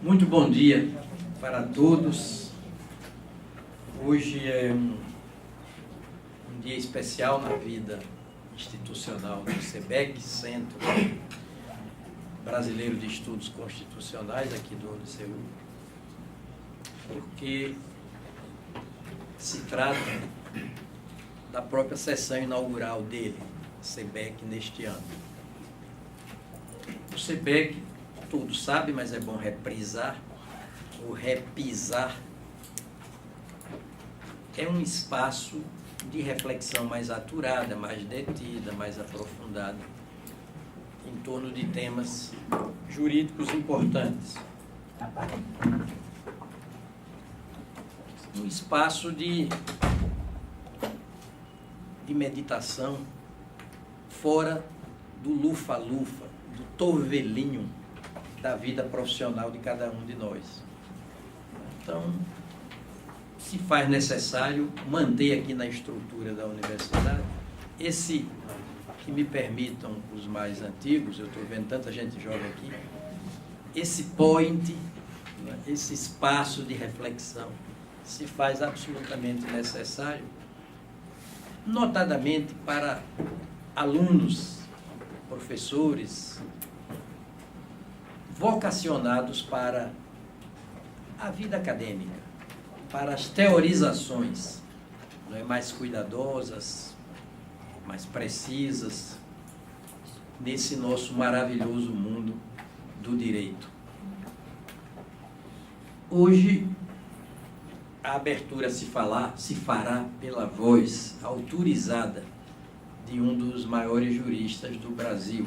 Muito bom dia para todos. Hoje é um dia especial na vida institucional do CBEC, Centro Brasileiro de Estudos Constitucionais, aqui do UniCU, porque se trata da própria sessão inaugural dele, CBEC, neste ano. O CBEC, todos sabem, mas é bom reprisar, ou repisar, é um espaço de reflexão mais aturada, mais detida, mais aprofundada, em torno de temas jurídicos importantes. Um espaço de meditação fora do lufa-lufa, do torvelinho da vida profissional de cada um de nós. Então, se faz necessário manter aqui na estrutura da universidade esse, que me permitam os mais antigos, eu estou vendo tanta gente jovem aqui, esse point, né, esse espaço de reflexão, se faz absolutamente necessário, notadamente para alunos, professores, vocacionados para a vida acadêmica, para as teorizações, né, mais cuidadosas, mais precisas, nesse nosso maravilhoso mundo do direito. Hoje, a abertura se fará pela voz autorizada de um dos maiores juristas do Brasil,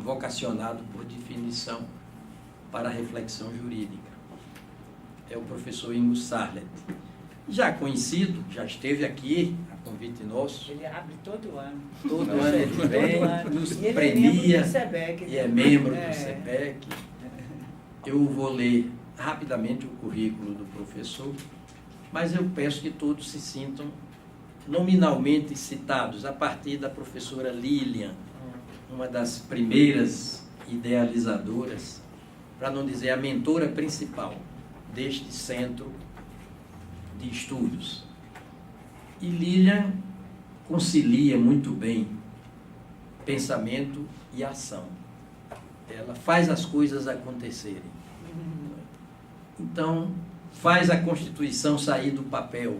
vocacionado por definição para a reflexão jurídica. É o professor Ingo Sarlet. Já conhecido, já esteve aqui, a convite nosso. Ele abre todo ano. Todo ano ele vem, nos premia e é membro do CBEC. Eu vou ler rapidamente o currículo do professor, mas eu peço que todos se sintam nominalmente citados a partir da professora Lilian, uma das primeiras idealizadoras, para não dizer a mentora principal deste centro de estudos. E Lilian concilia muito bem pensamento e ação. Ela faz as coisas acontecerem. Então, faz a Constituição sair do papel,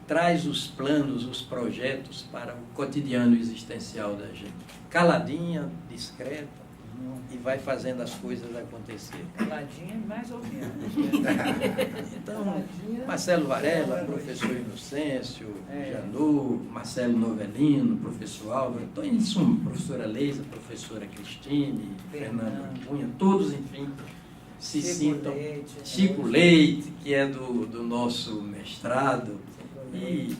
traz os planos, os projetos para o cotidiano existencial da gente. Caladinha, discreta, e vai fazendo as coisas acontecer. Caladinha mais ou menos. Então, Marcelo Varela, professor Inocêncio, Janu, Marcelo Novelino, professor Álvaro, então, em suma, professora Leisa, professora Cristine, Fernando Cunha, todos, enfim, se sintam. Chico Leite, que é do nosso mestrado, e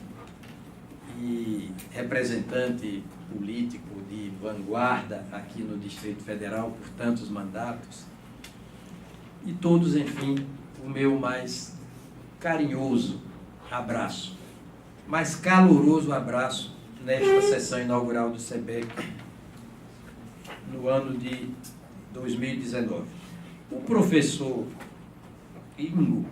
representante político de vanguarda aqui no Distrito Federal por tantos mandatos. E todos, enfim, o meu mais carinhoso abraço, mais caloroso abraço nesta sessão inaugural do CBEC no ano de 2019. O professor Ingo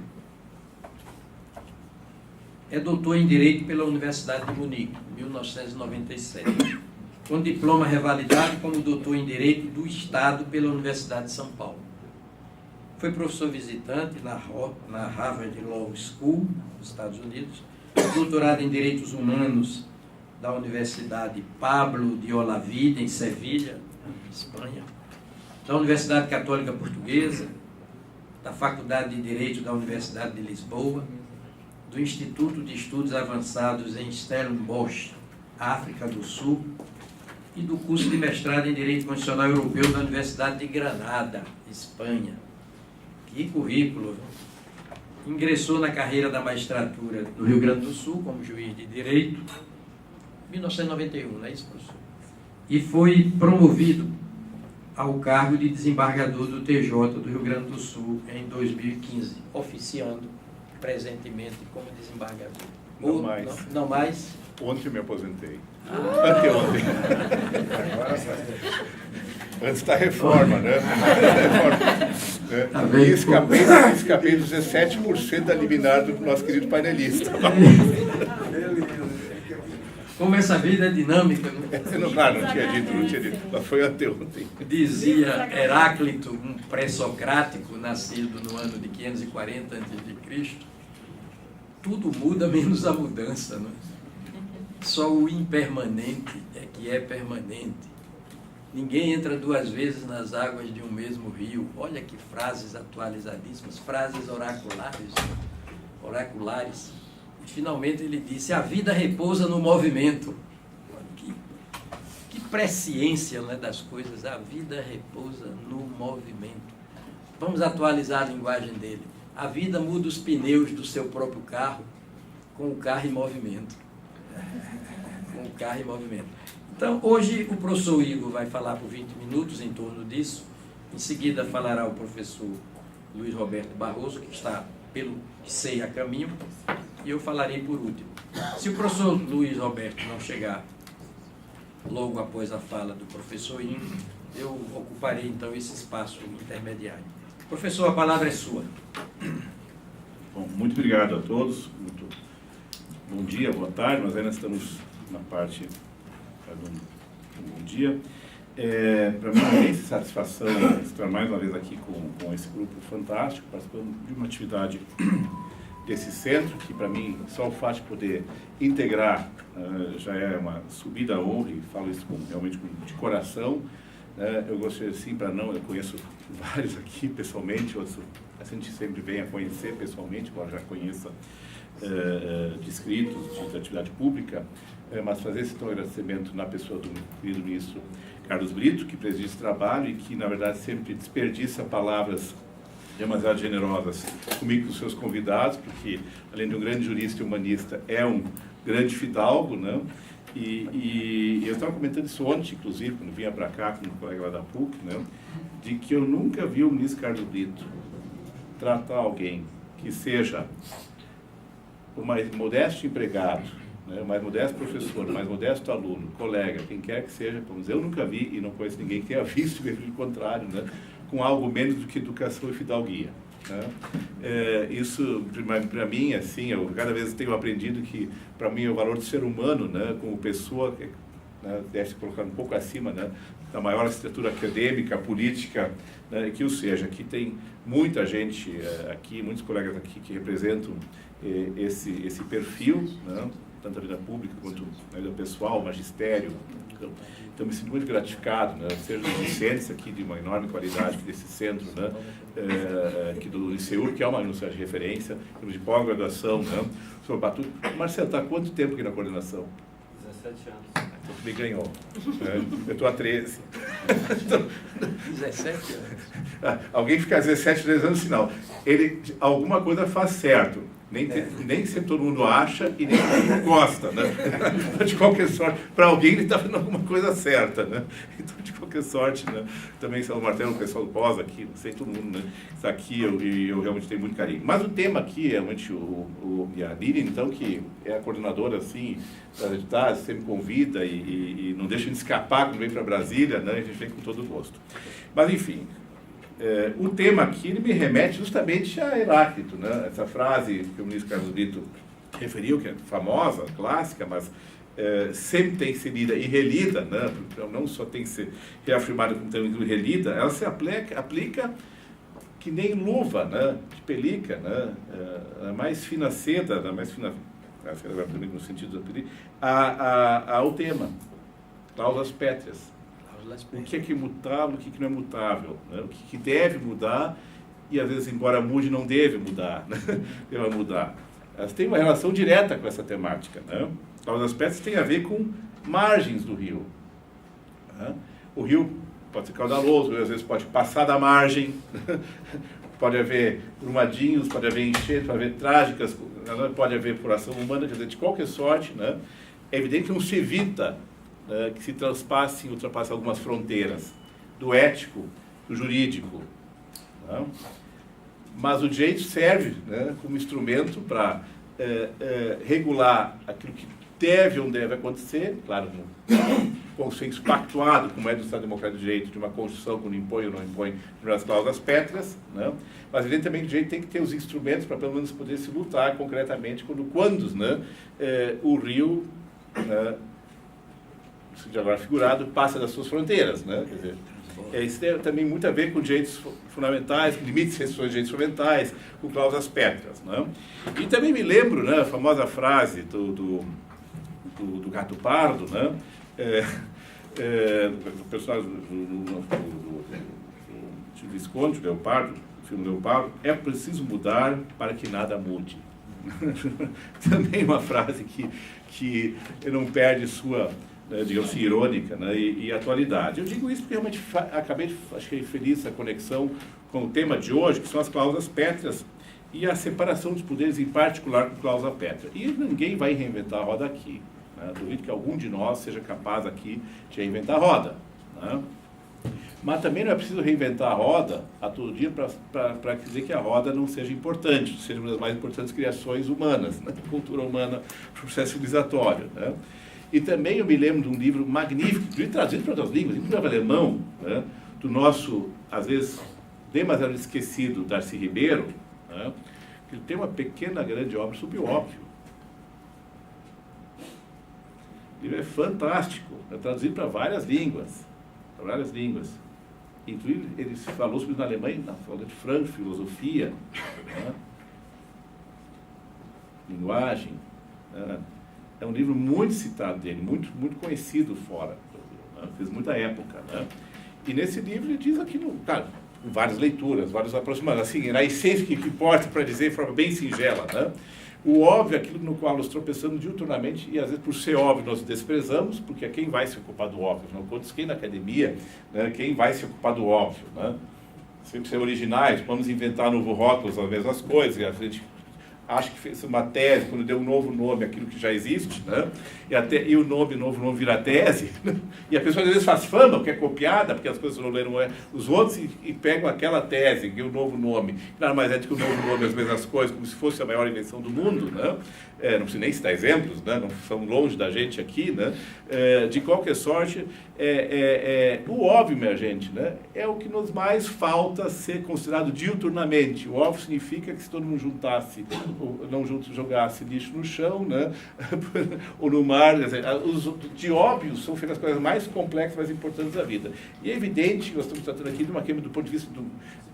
é doutor em Direito pela Universidade de Munique, 1997, com diploma revalidado como doutor em Direito do Estado pela Universidade de São Paulo. Foi professor visitante na Harvard Law School, nos Estados Unidos, doutorado em Direitos Humanos da Universidade Pablo de Olavide, em Sevilha, Espanha, da Universidade Católica Portuguesa, da Faculdade de Direito da Universidade de Lisboa, do Instituto de Estudos Avançados em Stellenbosch, África do Sul, e do curso de mestrado em Direito Constitucional Europeu da Universidade de Granada, Espanha. Que currículo! Ingressou na carreira da magistratura do Rio Grande do Sul como juiz de direito, em 1991, não é isso, professor? E foi promovido ao cargo de desembargador do TJ do Rio Grande do Sul em 2015, oficiando presentemente como desembargador. Não mais. Não mais? Ontem me aposentei. Anteontem. Agora Antes da reforma, né? E escapei dos 17% da liminar do nosso querido painelista. Como essa vida é dinâmica, né? Não tinha dito. Mas foi anteontem. Dizia Heráclito, um pré-socrático, nascido no ano de 540 a.C., tudo muda menos a mudança, não é? Só o impermanente é que é permanente. Ninguém entra duas vezes nas águas de um mesmo rio. Olha que frases atualizadíssimas, frases oraculares. E finalmente ele disse: a vida repousa no movimento. Olha que presciência, não é, das coisas. A vida repousa no movimento. Vamos atualizar a linguagem dele. A vida muda os pneus do seu próprio carro com o carro em movimento. Com o carro em movimento. Então, hoje o professor Igor vai falar por 20 minutos em torno disso. Em seguida falará o professor Luiz Roberto Barroso, que está, pelo que sei, a caminho. E eu falarei por último. Se o professor Luiz Roberto não chegar logo após a fala do professor Igor, eu ocuparei então esse espaço intermediário. Professor, a palavra é sua. Bom, muito obrigado a todos. Muito bom dia, boa tarde. Nós ainda estamos na parte do bom dia. Para mim é uma imensa satisfação estar mais uma vez aqui com esse grupo fantástico, participando de uma atividade desse centro, que para mim só o fato de poder integrar já é uma subida à honra, e falo isso realmente de coração. Eu gostaria, sim, eu conheço vários aqui pessoalmente, outros a gente sempre vem a conhecer pessoalmente, embora já conheça de escritos, de atividade pública, mas fazer esse agradecimento na pessoa do querido ministro Carlos Brito, que preside esse trabalho e que, na verdade, sempre desperdiça palavras demasiado generosas comigo e com os seus convidados, porque, além de um grande jurista e humanista, é um grande fidalgo, né? E eu estava comentando isso ontem, inclusive, quando vinha para cá com um colega lá da PUC, né? De que eu nunca vi o ministro Carlos Brito tratar alguém que seja o mais modesto empregado, né, o mais modesto professor, o mais modesto aluno, colega, quem quer que seja, vamos dizer, eu nunca vi e não conheço ninguém que tenha visto o contrário, né, com algo menos do que educação e fidalguia. Né? Isso, para mim, assim, eu cada vez tenho aprendido que, para mim, o valor do ser humano, né, como pessoa, né, deve se colocar um pouco acima, né, da maior estrutura acadêmica, política, né, que o seja. Aqui tem muita gente, aqui, muitos colegas aqui que representam esse perfil, né, tanto a vida pública quanto a vida pessoal, magistério. Então, me sinto muito gratificado, né, ser dos docentes aqui de uma enorme qualidade desse centro, né, aqui do ICEUR, que é uma universidade de referência, de pós-graduação, né. Sobre Batuta. Marcelo, está há quanto tempo aqui na coordenação? 17 anos. Então, me ganhou. Eu estou há 13. 17 anos. Alguém fica 17, 13 anos, sinal. Ele, alguma coisa faz certo. Nem sempre todo mundo acha e nem todo mundo gosta, né? Então, de qualquer sorte, para alguém ele está fazendo alguma coisa certa, né? Então, de qualquer sorte, né? Também o Martelo, o pessoal do pós aqui, não sei, todo mundo, né? Está aqui, eu realmente tenho muito carinho. Mas o tema aqui, realmente, e a Lili, então, que é a coordenadora, assim, das atividades, sempre convida e não deixa de escapar quando vem para Brasília, né? A gente vem com todo gosto. Mas, enfim... o tema aqui ele me remete justamente a Heráclito, né? Essa frase que o ministro Carlos Brito referiu, que é famosa, clássica, mas sempre tem que ser lida e relida, né? Então, não só tem que ser reafirmada como também relida, ela se aplica que nem luva, né? De pelica, né? A mais fina seda, a mais fina, no sentido da pelica, ao tema, cláusulas pétreas. O que é imutável, o que não é mutável, né? O que deve mudar e, às vezes, embora mude, não deve mudar, né? Deve mudar. Elas têm uma relação direta com essa temática, né? Os aspectos têm a ver com margens do rio, né? O rio pode ser caudaloso, às vezes pode passar da margem, pode haver brumadinhos, pode haver enchentes, pode haver trágicas, pode haver furação humana, quer dizer, de qualquer sorte, né? É evidente que não se evita que se ultrapassem algumas fronteiras do ético, do jurídico. Né? Mas o direito serve, né, como instrumento para regular aquilo que deve ou não deve acontecer, claro, no consenso pactuado, como é do Estado Democrático de Direito, de uma Constituição que não impõe ou não impõe as cláusulas pétreas, né? Mas, evidentemente, o direito tem que ter os instrumentos para, pelo menos, poder se lutar concretamente quando né, o rio, agora figurado, passa das suas fronteiras, né? Quer dizer, isso tem também muito a ver com direitos fundamentais, com limites e restrições de direitos fundamentais, com cláusulas pétreas, né? E também me lembro, né, a famosa frase do Gato Pardo, né? Do personagem do Visconde, Leopardo, o filme Leopardo, é preciso mudar para que nada mude. Também uma frase que não perde sua, digamos assim, irônica, né, e atualidade. Eu digo isso porque realmente achei feliz a conexão com o tema de hoje, que são as cláusulas pétreas e a separação dos poderes, em particular com cláusula pétrea. E ninguém vai reinventar a roda aqui. Né? Duvido que algum de nós seja capaz aqui de reinventar a roda. Né? Mas também não é preciso reinventar a roda a todo dia para dizer que a roda não seja importante, seja uma das mais importantes criações humanas, né? Cultura humana, processo civilizatório. Né? E também eu me lembro de um livro magnífico, traduzido para outras línguas, inclusive alemão, né? Do nosso, às vezes, demasiado esquecido Darcy Ribeiro, né? Que ele tem uma pequena, grande obra sobre o ópio. O livro é fantástico, é traduzido para várias línguas. Inclusive, ele falou sobre isso na Alemanha, na Escola de Frankfurt, filosofia, né? Linguagem. Né? É um livro muito citado dele, muito conhecido fora, né? Fez muita época. Né? E nesse livro ele diz aquilo, claro, várias leituras, vários aproximados, assim, na essência que importa para dizer de forma bem singela, né? O óbvio é aquilo no qual nós tropeçamos diuturnamente e, às vezes, por ser óbvio, nós desprezamos, porque é quem vai se ocupar do óbvio. Não conta quem na academia, né, quem vai se ocupar do óbvio. Né? Sempre ser originais, vamos inventar novo rótulos, as mesmas coisas. A gente acha que fez uma tese, quando deu um novo nome àquilo que já existe, né? E o novo nome vira tese, né? E a pessoa às vezes faz fama, porque é copiada, porque as pessoas não leram os outros e pegam aquela tese, que é o novo nome. Nada mais é do que o novo nome, as mesmas coisas, como se fosse a maior invenção do mundo, né? Não preciso nem citar exemplos, né? Não são longe da gente aqui, né? De qualquer sorte, o óbvio, minha gente, né? É o que nos mais falta ser considerado diuturnamente. O óbvio significa que se todo mundo juntasse, ou não jogasse lixo no chão, né? Ou no mar, os de óbvios são feitas as coisas mais complexas, mais importantes da vida. E é evidente que nós estamos tratando aqui de uma questão do ponto de vista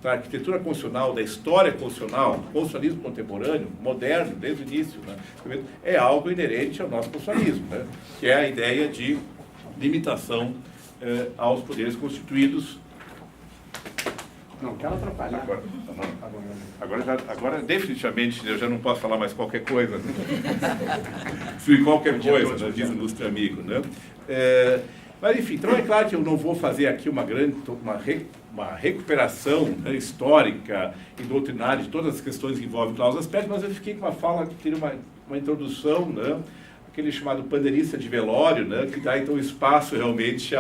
da arquitetura constitucional, da história constitucional, do constitucionalismo contemporâneo, moderno, desde o início, né? É algo inerente ao nosso constitucionalismo, né? Que é a ideia de limitação aos poderes constituídos. Não quero atrapalhar. Agora, definitivamente, eu já não posso falar mais qualquer coisa. Fui qualquer coisa, né, diz o ilustre amigo. Né? Mas, enfim, então é claro que eu não vou fazer aqui uma recuperação, né, histórica e doutrinária de todas as questões que envolvem cláusulas pétreas, mas eu fiquei com uma fala que teria uma introdução, né? Aquele chamado pandeirista de velório, né, que dá então espaço realmente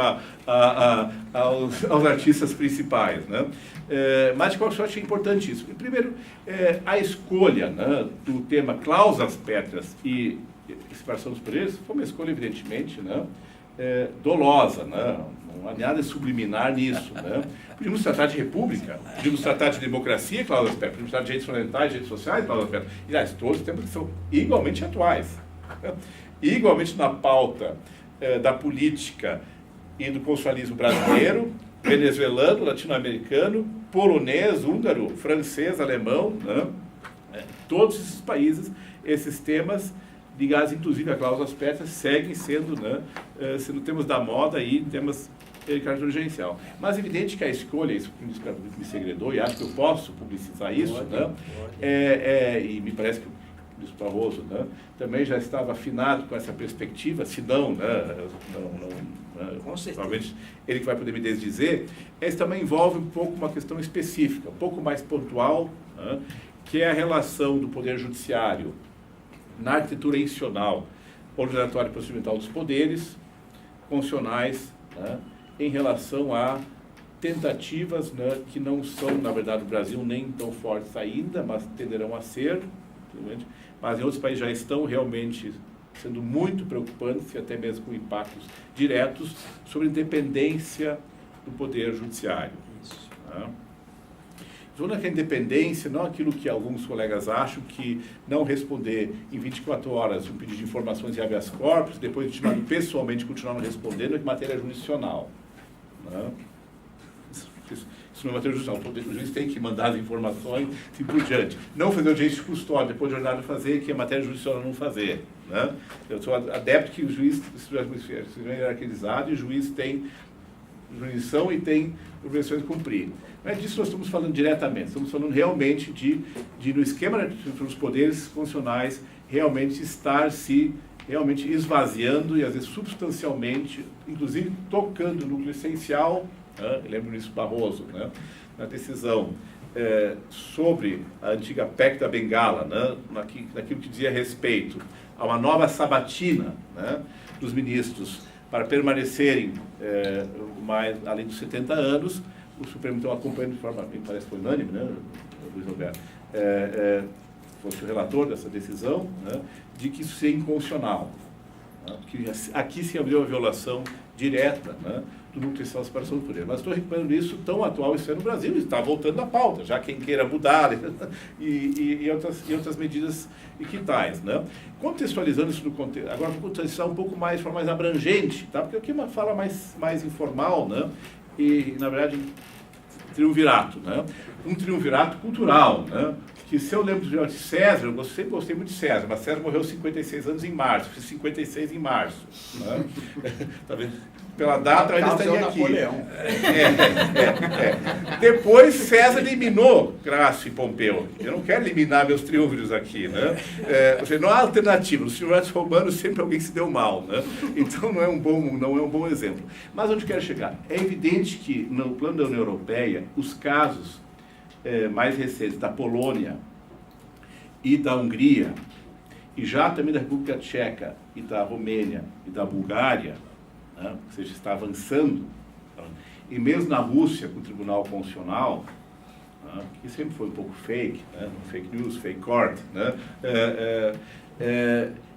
aos artistas principais. Né? Mas de qualquer sorte é importante isso. Primeiro, a escolha, né, do tema cláusulas pétreas e separação dos poderes foi uma escolha, evidentemente, né, dolosa. Né? Não há nada subliminar nisso. Né? Podíamos tratar de república, podíamos tratar de democracia, cláusulas pétreas, podíamos tratar de direitos fundamentais, direitos sociais, cláusulas pétreas. E, aliás, todos os temas que são igualmente atuais. Né? Igualmente na pauta da política e do constitucionalismo brasileiro, venezuelano, latino-americano, polonês, húngaro, francês, alemão, né? Todos esses países, esses temas ligados inclusive a cláusulas pétreas seguem sendo, né, sendo temas da moda e temas de caráter urgencial. Mas é evidente que a escolha, isso que me segredou, e acho que eu posso publicizar isso, né? E me parece que Luiz Barroso, né, também já estava afinado com essa perspectiva, se não, né, provavelmente ele que vai poder me desdizer, esse também envolve um pouco uma questão específica, um pouco mais pontual, né, que é a relação do Poder Judiciário na arquitetura institucional, ordenatória e procedimental dos poderes constitucionais, né, em relação a tentativas, né, que não são, na verdade, no Brasil nem tão fortes ainda, mas tenderão a ser, mas em outros países já estão realmente sendo muito preocupantes e até mesmo com impactos diretos sobre a independência do Poder Judiciário. Isso. Tá? Falando que a independência, não aquilo que alguns colegas acham, que não responder em 24 horas um pedido de informações e habeas corpus, depois de chamado pessoalmente continuar não respondendo, é matéria jurisdicional. Né? Isso não é matéria jurisdicional. O juiz tem que mandar as informações e assim por diante. Não fazer audiência de custódia, depois de ordenado fazer, que é matéria jurisdicional não fazer. Né? Eu sou adepto que o juiz seja hierarquizado e o juiz tem jurisdição e tem obrigações de cumprir. Não é disso que nós estamos falando diretamente, estamos falando realmente de no esquema dos poderes constitucionais, realmente estar se realmente esvaziando e às vezes substancialmente, inclusive tocando o núcleo essencial, né? Eu lembro disso Barroso, né? Na decisão sobre a antiga PEC da Bengala, né? Naquilo que dizia respeito a uma nova sabatina, né? Dos ministros para permanecerem mais além dos 70 anos, o Supremo então acompanhando de forma, me parece que foi unânime, né, Luiz Roberto, fosse o relator dessa decisão, né, de que isso seria inconstitucional. Né, que aqui se abriu a violação direta, né, do núcleo essencial da separação do poder. Mas estou recuperando isso tão atual, isso é no Brasil, está voltando à pauta, já quem queira mudar e outras medidas equitais. Né? Contextualizando isso no contexto, agora vou contextualizar um pouco mais, de forma mais abrangente, tá? Porque aqui é uma fala mais informal, né? E, na verdade, triunvirato, né? Um triunvirato cultural, né? Que se eu lembro de César, eu sempre gostei muito de César, mas César morreu 56 anos em março, fiz 56 em março. Né? Tá vendo? Pela data, ainda estaria aqui. Napoleão. Depois, César eliminou Crasso e Pompeu. Eu não quero eliminar meus triunviros aqui, né? Não há alternativa. Nos triunviratos romanos, sempre alguém se deu mal, né? Então, não é um bom exemplo. Mas onde eu quero chegar? É evidente que, no plano da União Europeia, os casos mais recentes da Polônia e da Hungria, e já também da República Tcheca e da Romênia e da Bulgária, né, ou seja, está avançando, e mesmo na Rússia, com o Tribunal Constitucional, né, que sempre foi um pouco fake, né, fake news, fake court, né,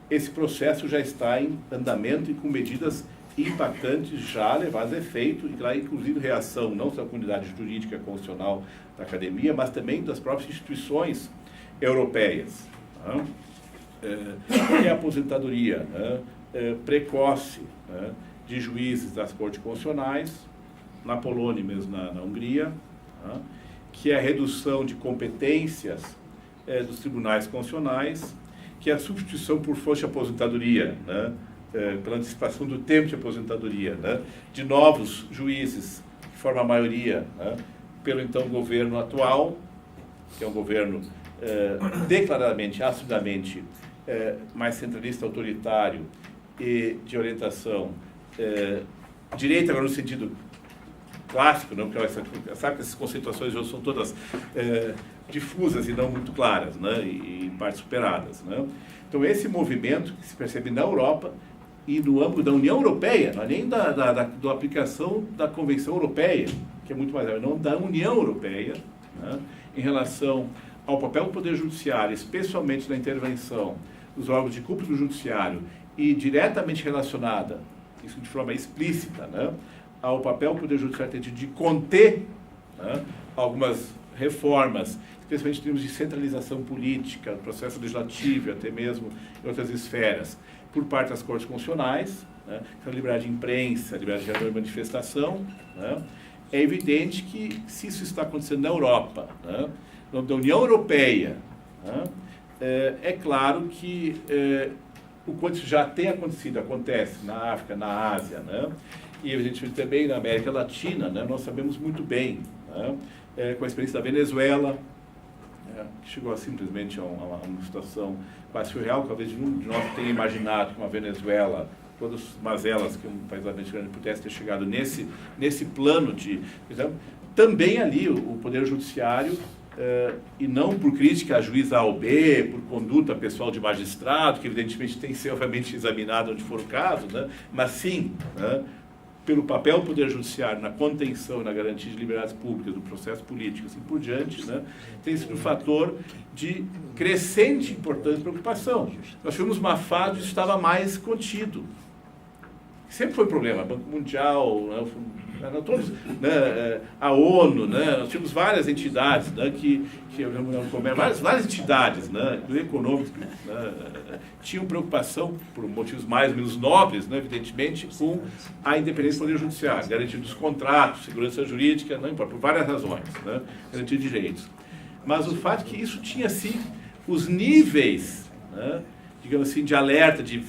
esse processo já está em andamento e com medidas impactantes já levadas a efeito, e lá inclusive reação não só da comunidade jurídica constitucional da academia, mas também das próprias instituições europeias. Né, que é a aposentadoria, né, precoce, né, de juízes das cortes constitucionais, na Polônia e mesmo na Hungria, né, que é a redução de competências dos tribunais constitucionais, que é a substituição por força de aposentadoria, né, pela antecipação do tempo de aposentadoria, né, de novos juízes, que formam a maioria, né, pelo então governo atual, que é um governo declaradamente, assumidamente mais centralista, autoritário e de orientação direita, agora no sentido clássico, não, porque sabe que essas conceituações hoje são todas difusas e não muito claras, né, e em parte superadas. Né? Então, esse movimento que se percebe na Europa e no âmbito da União Europeia, não é nem da aplicação da Convenção Europeia, que é muito mais grave, não, da União Europeia, né, em relação ao papel do Poder Judiciário, especialmente na intervenção dos órgãos de culpa do Judiciário e diretamente relacionada, isso de forma explícita, né, ao papel que o Poder Judiciário tem de conter, né, algumas reformas, especialmente em termos de centralização política, processo legislativo, até mesmo em outras esferas, por parte das cortes constitucionais, né, a liberdade de imprensa, a liberdade de manifestação, né, é evidente que se isso está acontecendo na Europa, né, da União Europeia, né, é claro que o quanto já tem acontecido, acontece na África, na Ásia, né, e a gente também na América Latina, né, nós sabemos muito bem, né, com a experiência da Venezuela, que chegou simplesmente a uma situação quase surreal, que talvez nenhum de nós tenha imaginado que uma Venezuela, todas as mazelas que um país americano pudesse ter chegado nesse plano de... Também ali o Poder Judiciário, e não por crítica a juiz A ou B, por conduta pessoal de magistrado, que evidentemente tem que ser obviamente examinado onde for o caso, né? Mas sim, né, pelo papel do Poder Judiciário na contenção e na garantia de liberdades públicas do processo político, assim por diante, né, tem sido um fator de crescente importância e preocupação. Nós tivemos uma fase onde estava mais contido. Sempre foi problema, Banco Mundial, né, todos, né, a ONU, né, nós tínhamos várias entidades, né, várias entidades, né, econômicas, né, tinham preocupação, por motivos mais ou menos nobres, né, evidentemente, com a independência do Poder Judiciário, garantia dos contratos, segurança jurídica, não importa, por várias razões, né, garantia de direitos. Mas o fato é que isso tinha, sim, os níveis, né, digamos assim, de alerta, de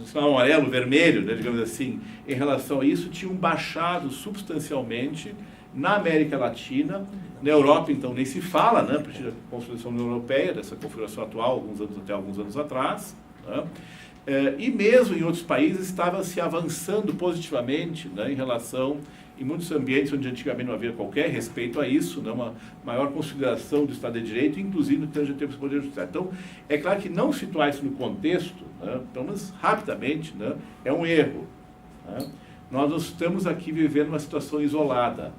sinal amarelo, vermelho, né, digamos assim, em relação a isso, tinham baixado substancialmente na América Latina, na Europa, então, nem se fala, né, a partir da Constituição Europeia, dessa configuração atual, até alguns anos atrás, né, e mesmo em outros países estava se avançando positivamente, né, em relação, em muitos ambientes onde antigamente não havia qualquer respeito a isso, né, uma maior consideração do Estado de Direito, inclusive no termos do Poder Judiciário. Então, é claro que não situar isso no contexto, né, pelo menos rapidamente, né, é um erro. Né? Nós estamos aqui vivendo uma situação isolada.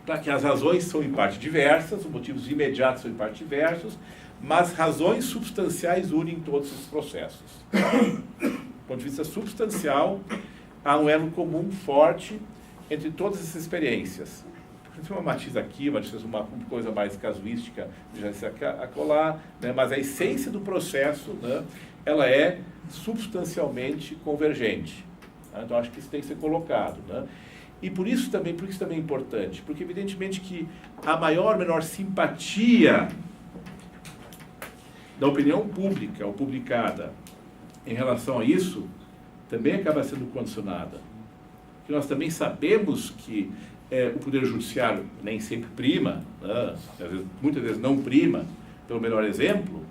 Claro que as razões são em parte diversas, os motivos imediatos são em parte diversos, mas razões substanciais unem todos esses processos. Do ponto de vista substancial, há um elo comum forte entre todas essas experiências. Tem uma matiz aqui, uma coisa mais casuística, já se acolá, né? Mas a essência do processo, né, ela é substancialmente convergente. Né? Então, acho que isso tem que ser colocado. Né? E por isso também é importante, porque evidentemente que a maior, menor simpatia da opinião pública ou publicada em relação a isso também acaba sendo condicionada. Porque nós também sabemos que o Poder Judiciário nem sempre prima, né? Muitas vezes não prima, pelo melhor exemplo,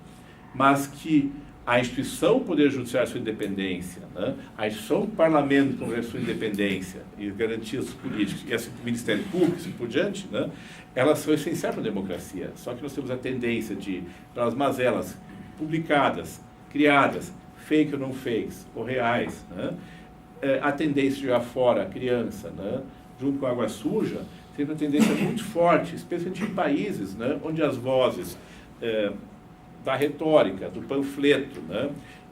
mas que a instituição Poder Judiciário, sua independência, né? A instituição Parlamento, Congresso, sua independência e garantias políticas, e o Ministério Público, assim por diante, né? Elas são essenciais para a democracia. Só que nós temos a tendência de, pelas mazelas publicadas, criadas, fake ou não fakes, ou reais, né? A tendência de jogar fora a criança, né? Junto com a água suja, tem uma tendência muito forte, especialmente em países, né? Onde as vozes da retórica, do panfleto, né?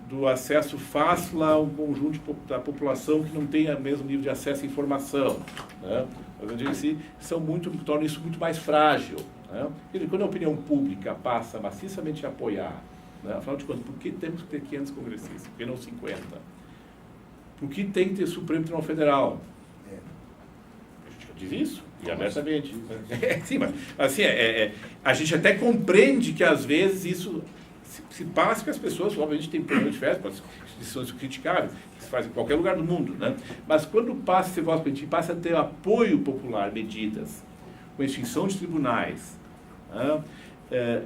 Do acesso fácil a um conjunto da população que não tem o mesmo nível de acesso à informação, né? Eu digo assim, tornam isso muito mais frágil. Né? Quando a opinião pública passa maciçamente a apoiar, né? Afinal de contas, por que temos que ter 500 congressistas? Por que não 50? Por que tem que ter Supremo Tribunal Federal? A gente já diz isso, e abertamente. Sim, mas assim, a gente até compreende que às vezes isso se passa, que as pessoas, obviamente, têm problema de fé, são criticáveis, que se faz em qualquer lugar do mundo, né? Mas quando passa esse voto político, passa a ter apoio popular, medidas, com extinção de tribunais, né?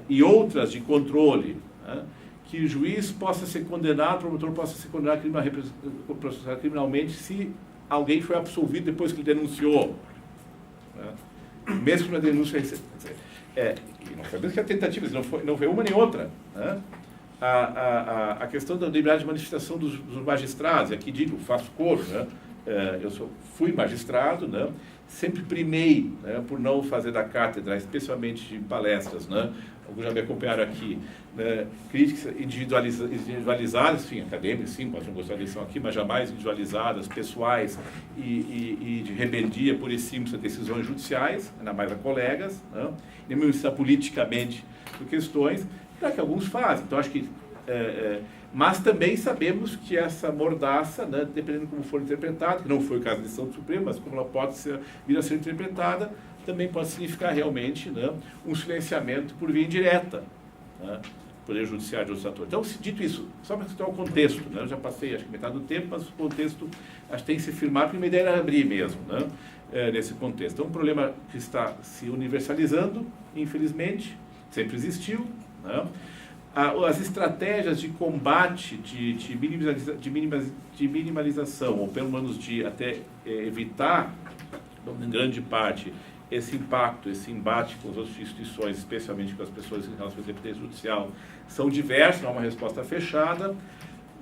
E outras de controle, né? Que o juiz possa ser condenado, o promotor possa ser condenado criminalmente se alguém foi absolvido depois que ele denunciou. Né? Mesmo que uma denúncia... E nós sabemos que a tentativa, não foi uma nem outra. Né? A questão da liberdade de manifestação dos magistrados, aqui digo, faço coro, né? Fui magistrado, né? Sempre primei, né, por não fazer da cátedra, especialmente de palestras, né? Alguns já me acompanharam aqui, né? Críticas individualizadas, enfim, acadêmicas, sim, pode não gostar da lição aqui, mas jamais individualizadas, pessoais e de rebeldia por e simples a decisões judiciais, ainda mais a colegas, né? Nem me está politicamente por questões, que alguns fazem. Então, acho que... mas também sabemos que essa mordaça, né, dependendo de como for interpretada, que não foi o caso da decisão do Supremo, mas como ela pode vir a ser interpretada, também pode significar realmente, né, um silenciamento por via indireta, né, Poder Judiciário de outros atores. Então, dito isso, só para citar o contexto, né, eu já passei, acho que metade do tempo, mas o contexto acho que tem que se firmar, porque a minha ideia era abrir mesmo, né, nesse contexto. Então, um problema que está se universalizando, infelizmente, sempre existiu, né. As estratégias de combate, de minimalização, ou pelo menos de até evitar, em grande parte, esse impacto, esse embate com as outras instituições, especialmente com as pessoas em relação à independência judicial, são diversas, não há uma resposta fechada.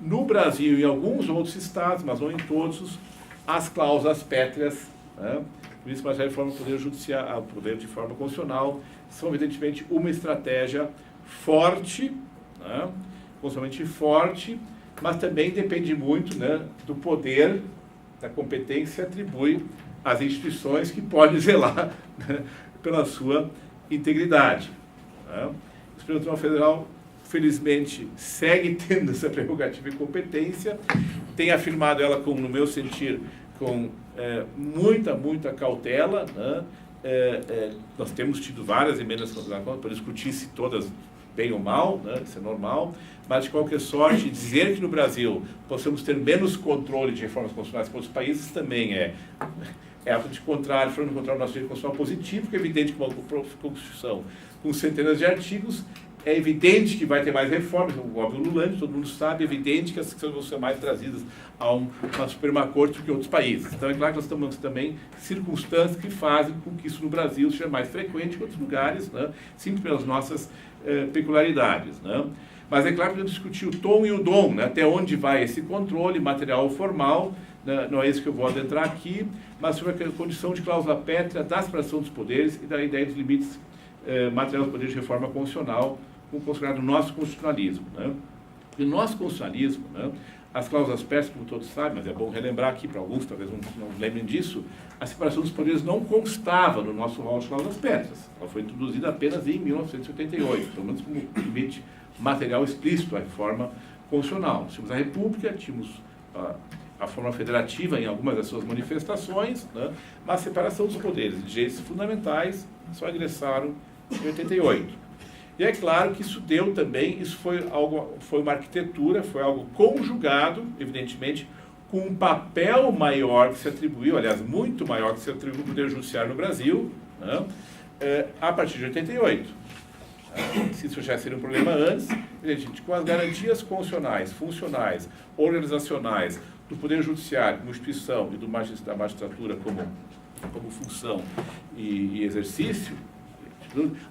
No Brasil e em alguns outros estados, mas não em todos, as cláusulas pétreas, né, previstas para a reforma do Poder Judiciário, o Poder de forma constitucional, são evidentemente uma estratégia forte, né, constitucionalmente forte, mas também depende muito, né, do poder, da competência que atribui às instituições que podem zelar, né, pela sua integridade. Né. O Supremo Tribunal Federal, felizmente, segue tendo essa prerrogativa e competência, tem afirmado ela, no meu sentir, com muita cautela, né. Nós temos tido várias emendas para discutir se todas bem ou mal, né, isso é normal, mas de qualquer sorte, dizer que no Brasil possamos ter menos controle de reformas constitucionais que outros países também é absolutamente contrário, falando contrário ao nosso direito constitucional positivo, porque é evidente que uma Constituição com centenas de artigos, é evidente que vai ter mais reformas, o óbvio Lulante, todo mundo sabe, é evidente que as questões vão ser mais trazidas a uma Suprema Corte do que outros países. Então é claro que nós temos também circunstâncias que fazem com que isso no Brasil seja mais frequente que em outros lugares, né, simples pelas nossas peculiaridades. Né. Mas é claro que podemos discutir o tom e o dom, né, até onde vai esse controle material ou formal, né, não é isso que eu vou adentrar aqui, mas sobre a condição de cláusula pétrea da separação dos poderes e da ideia dos limites materiais do poder de reforma constitucional, como considerado no nosso constitucionalismo. Né. E no nosso constitucionalismo, né, as cláusulas pétreas, como todos sabem, mas é bom relembrar aqui para alguns, talvez não lembrem disso, a separação dos poderes não constava no nosso rol de cláusulas pétreas. Ela foi introduzida apenas em 1988, pelo menos como limite material explícito à reforma constitucional. Tínhamos a República, tínhamos a forma federativa em algumas das suas manifestações, né, mas a separação dos poderes de direitos fundamentais só ingressaram em 88. E é claro que isso deu também, isso foi uma arquitetura, foi algo conjugado, evidentemente, com um papel maior que se atribuiu, aliás, muito maior que se atribuiu ao Poder Judiciário no Brasil, né, a partir de 88. Se isso já seria um problema antes, gente, com as garantias constitucionais, funcionais, organizacionais, do Poder Judiciário como instituição e da magistratura como função e exercício,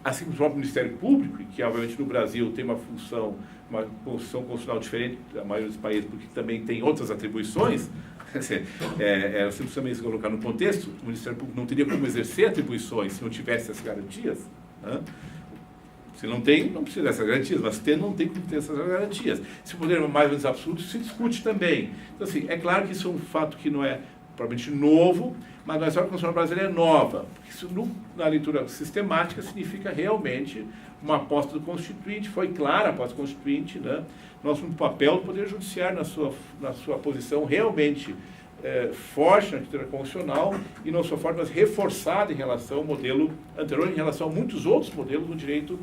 assim como o próprio Ministério Público, que obviamente no Brasil tem uma função constitucional diferente da maioria dos países, porque também tem outras atribuições, nós temos também se colocar no contexto, o Ministério Público não teria como exercer atribuições se não tivesse essas garantias, né? Se não tem, não precisa dessas garantias, mas ter, não tem como ter essas garantias. Se o poder é mais ou menos absoluto, se discute também. Então, assim, é claro que isso é um fato que não é provavelmente novo, mas na história constitucional brasileira é nova. Porque isso, na leitura sistemática, significa realmente uma aposta do Constituinte, foi clara a aposta do Constituinte, né? Nosso papel do Poder Judiciário na sua posição realmente forte na arquitetura constitucional e não só forte, mas reforçada em relação ao modelo anterior, em relação a muitos outros modelos do direito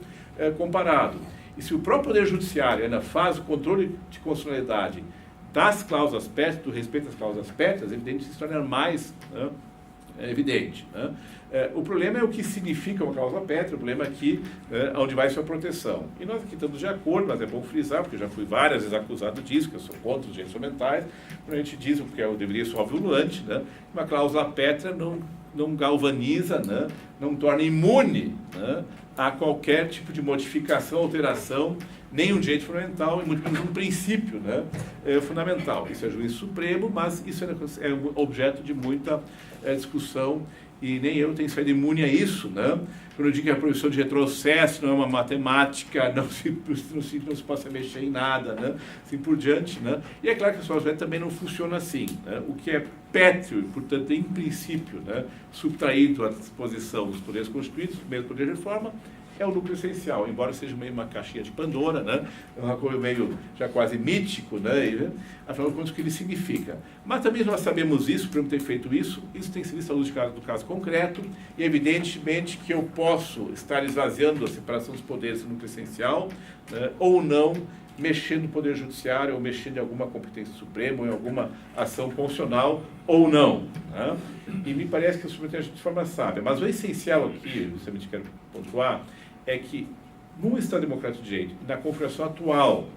comparado. E se o próprio Poder Judiciário ainda faz o controle de constitucionalidade das cláusulas pétreas, do respeito às cláusulas pétreas, evidente que se torna mais evidente. Né? O problema é o que significa uma cláusula pétrea, o problema é aqui onde vai sua proteção. E nós aqui estamos de acordo, mas é bom frisar, porque eu já fui várias vezes acusado disso, que eu sou contra os direitos fundamentais, quando a gente diz, porque eu deveria ser obviamente, né? Uma cláusula pétrea não galvaniza, né? Não torna imune, né? A qualquer tipo de modificação, alteração, nem um direito fundamental, e muito menos um princípio, né, fundamental. Isso é juízo supremo, mas isso é objeto de muita discussão, e nem eu tenho saído imune a isso. Né? Quando eu digo que a proibição de retrocesso não é uma matemática, não se possa mexer em nada, né? Assim por diante. Né? E é claro que a sua também não funciona assim. Né? O que é pétreo, portanto, em princípio, né, subtraído à disposição dos poderes constituídos, do mesmo poder de reforma, é o núcleo essencial, embora seja meio uma caixinha de Pandora, né? É uma coisa meio já quase mítico, né? Afinal de contas, o que ele significa. Mas também nós sabemos isso, por ter feito isso tem que ser visto à luz do caso concreto, e evidentemente que eu posso estar esvaziando a separação dos poderes do núcleo essencial, né? Ou não, mexendo no Poder Judiciário, ou mexendo em alguma competência suprema, ou em alguma ação constitucional, ou não. Né? E me parece que o Supremo tem de forma sábia. Mas o essencial aqui, justamente quero pontuar, é que no Estado Democrático de Direito, na configuração atual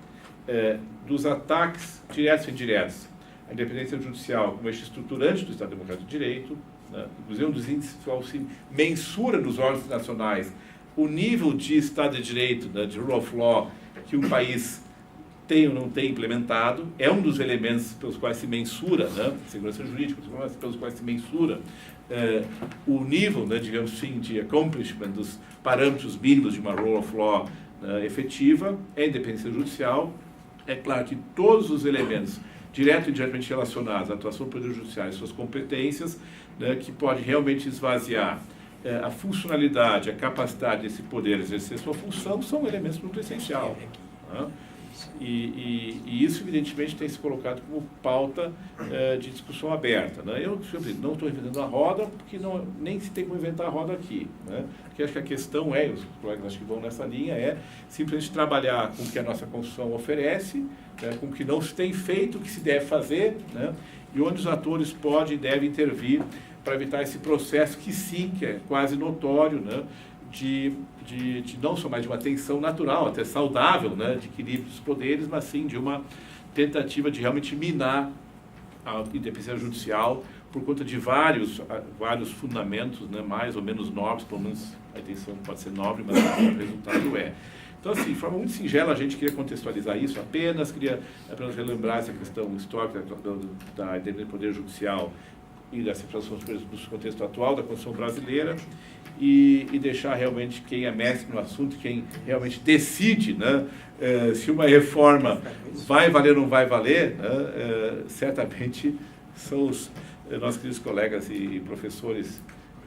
dos ataques diretos e indiretos à independência judicial como eixo estruturante do Estado Democrático de Direito, né, inclusive um dos índices que se mensura nos órgãos nacionais o nível de Estado de Direito, né, de rule of law, que um país tem ou não tem implementado, é um dos elementos pelos quais se mensura, né, segurança jurídica, pelos quais se mensura o nível, né, digamos assim, de accomplishment dos parâmetros mínimos de uma rule of law efetiva, é a independência judicial. É claro que todos os elementos direto e diretamente relacionados à atuação do Poder Judiciário e suas competências, né, que pode realmente esvaziar a funcionalidade, a capacidade desse poder exercer sua função, são elementos muito essenciais. Né? E isso, evidentemente, tem se colocado como pauta de discussão aberta. Né? Eu não estou inventando a roda, porque nem se tem como inventar a roda aqui. Né? Porque acho que a questão é, os colegas acho que vão nessa linha, é simplesmente trabalhar com o que a nossa Constituição oferece, né? Com o que não se tem feito, o que se deve fazer, né? E onde os atores podem e devem intervir para evitar esse processo que sim, que é quase notório, né? De não só mais de uma tensão natural, até saudável, né, de equilíbrio dos poderes, mas sim de uma tentativa de realmente minar a independência judicial por conta de vários fundamentos, né, mais ou menos nobres, pelo menos a intenção pode ser nobre, mas o resultado é. Então, assim, de forma muito singela, a gente queria contextualizar isso queria apenas relembrar essa questão histórica da independência do Poder Judicial e da separação dos poderes no contexto atual da Constituição brasileira, e deixar realmente quem é mestre no assunto, quem realmente decide, né, se uma reforma vai valer ou não vai valer, né, certamente são os nossos queridos colegas e professores,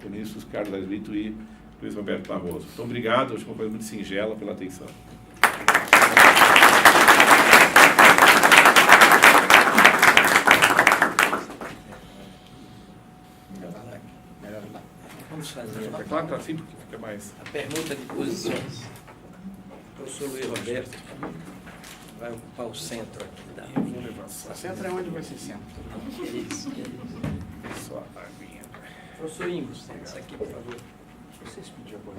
ministros Carlos Azevedo e Luiz Roberto Barroso. Então, obrigado, acho uma coisa muito singela pela atenção. Vamos fazer É claro que está assim, porque fica mais... a permuta de posições. O professor Luiz Roberto vai ocupar o centro aqui. Eu vou levar só. O centro é onde você senta. Isso. Só a aguinha. Professor Ingos, senta aqui, por favor. Vocês pediram a boa.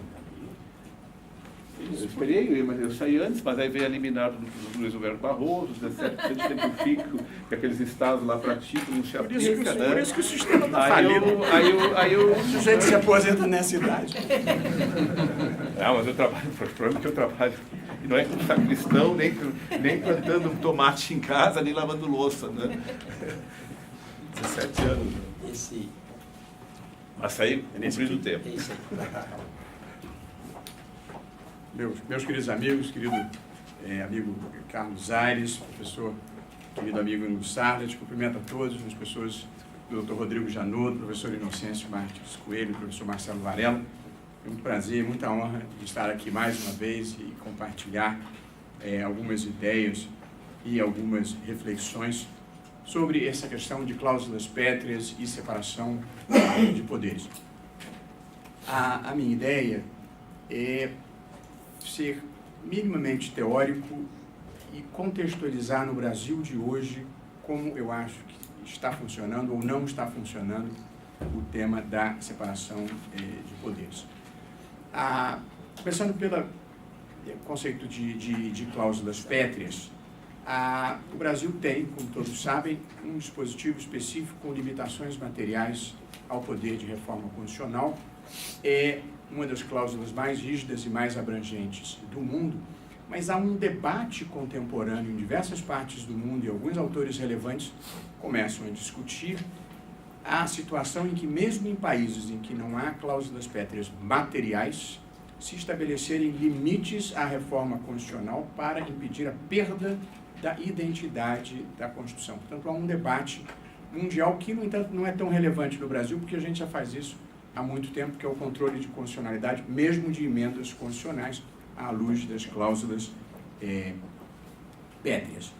Eu esperei, mas eu saí antes, mas aí veio eliminado do Luiz Roberto Barroso, os 17% de tempo que aqueles estados lá praticam, não se aplica, né? Por isso que o sistema está falido. O sujeito se aposenta nessa idade. Não, mas eu trabalho, o problema é que eu trabalho, e não é como sacristão, nem plantando um tomate em casa, nem lavando louça, né? 17 anos. Esse, Mas saí cumprindo o tempo. é isso aí. Meus queridos amigos, querido amigo Carlos Aires, professor, querido amigo Ingo Sardes, cumprimento a todos, as pessoas do Dr. Rodrigo Janot, professor Inocêncio Martins Coelho, professor Marcelo Varela. É um prazer, muita honra de estar aqui mais uma vez e compartilhar algumas ideias e algumas reflexões sobre essa questão de cláusulas pétreas e separação de poderes. A minha ideia é ser minimamente teórico e contextualizar no Brasil de hoje como eu acho que está funcionando ou não está funcionando o tema da separação de poderes. Começando pelo conceito de cláusulas pétreas, o Brasil tem, como todos sabem, um dispositivo específico com limitações materiais ao poder de reforma constitucional. É uma das cláusulas mais rígidas e mais abrangentes do mundo, mas há um debate contemporâneo em diversas partes do mundo e alguns autores relevantes começam a discutir a situação em que, mesmo em países em que não há cláusulas pétreas materiais, se estabelecerem limites à reforma constitucional para impedir a perda da identidade da Constituição. Portanto, há um debate mundial que, no entanto, não é tão relevante no Brasil, porque a gente já faz isso há muito tempo, que é o controle de constitucionalidade, mesmo de emendas constitucionais, à luz das cláusulas pétreas.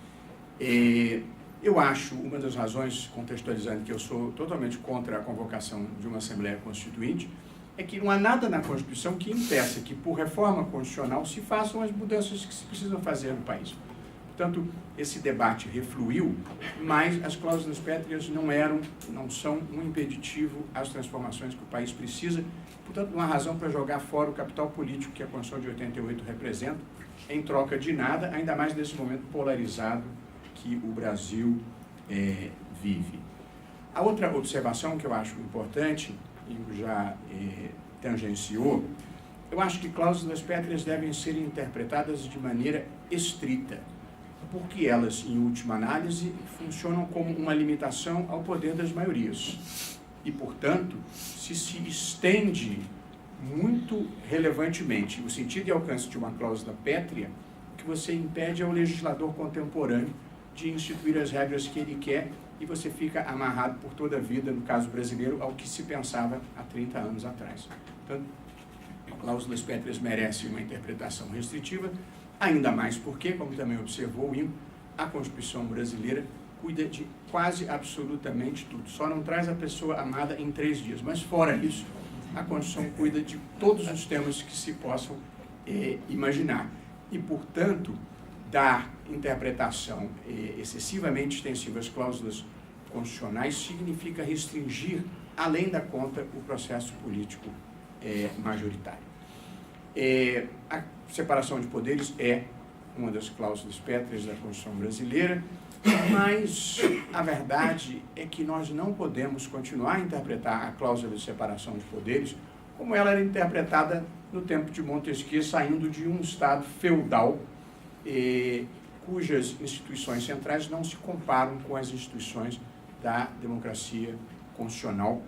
Eu acho, uma das razões, contextualizando, que eu sou totalmente contra a convocação de uma Assembleia Constituinte, é que não há nada na Constituição que impeça que, por reforma constitucional, se façam as mudanças que se precisam fazer no país. Portanto, esse debate refluiu, mas as cláusulas pétreas não são um impeditivo às transformações que o país precisa. Portanto, não há razão para jogar fora o capital político que a Constituição de 88 representa, em troca de nada, ainda mais nesse momento polarizado que o Brasil vive. A outra observação que eu acho importante, e já tangenciou, eu acho que cláusulas pétreas devem ser interpretadas de maneira estrita. porque elas, em última análise, funcionam como uma limitação ao poder das maiorias. E, portanto, se estende muito relevantemente o sentido e alcance de uma cláusula pétrea, o que você impede é o legislador contemporâneo de instituir as regras que ele quer e você fica amarrado por toda a vida, no caso brasileiro, ao que se pensava há 30 anos atrás. Portanto, cláusulas pétreas merecem uma interpretação restritiva, ainda mais porque, como também observou o INCO, a Constituição brasileira cuida de quase absolutamente tudo. Só não traz a pessoa amada em 3 dias, mas fora isso, a Constituição cuida de todos os temas que se possam imaginar. E, portanto, dar interpretação excessivamente extensiva às cláusulas constitucionais significa restringir, além da conta, o processo político majoritário. A separação de poderes é uma das cláusulas pétreas da Constituição brasileira, mas a verdade é que nós não podemos continuar a interpretar a cláusula de separação de poderes como ela era interpretada no tempo de Montesquieu, saindo de um Estado feudal, cujas instituições centrais não se comparam com as instituições da democracia constitucional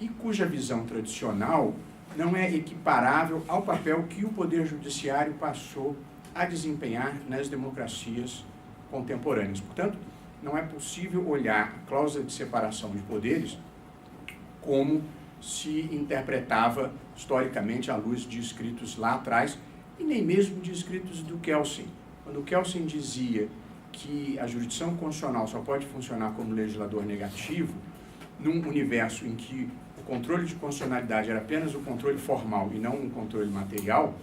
e cuja visão tradicional não é equiparável ao papel que o Poder Judiciário passou a desempenhar nas democracias contemporâneas. Portanto, não é possível olhar a cláusula de separação de poderes como se interpretava historicamente à luz de escritos lá atrás, e nem mesmo de escritos do Kelsen. Quando o Kelsen dizia que a jurisdição constitucional só pode funcionar como legislador negativo, num universo em que o controle de constitucionalidade era apenas o controle formal e não um controle material,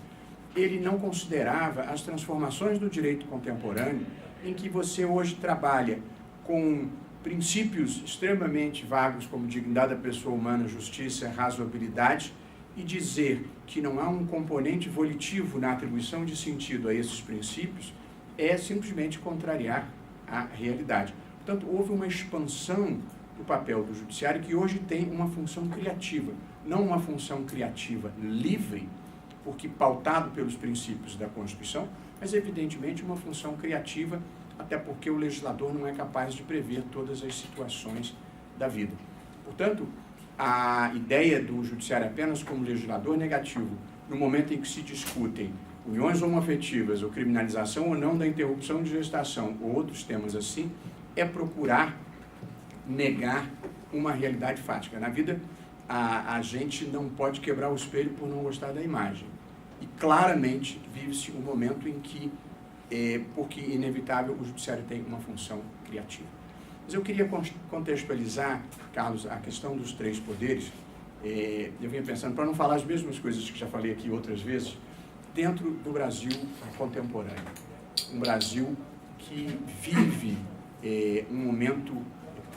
ele não considerava as transformações do direito contemporâneo em que você hoje trabalha com princípios extremamente vagos como dignidade da pessoa humana, justiça, razoabilidade, e dizer que não há um componente volitivo na atribuição de sentido a esses princípios é simplesmente contrariar a realidade. Portanto, houve uma expansão do papel do judiciário que hoje tem uma função criativa, não uma função criativa livre, porque pautado pelos princípios da Constituição, mas evidentemente uma função criativa, até porque o legislador não é capaz de prever todas as situações da vida. Portanto, a ideia do judiciário apenas como legislador negativo, no momento em que se discutem uniões homoafetivas ou criminalização ou não da interrupção de gestação ou outros temas assim, é procurar negar uma realidade fática. Na vida, a gente não pode quebrar o espelho por não gostar da imagem. E claramente vive-se um momento em que, porque inevitável, o judiciário tem uma função criativa. Mas eu queria contextualizar, Carlos, a questão dos 3 poderes. Eu vinha pensando, para não falar as mesmas coisas que já falei aqui outras vezes, dentro do Brasil contemporâneo. Um Brasil que vive um momento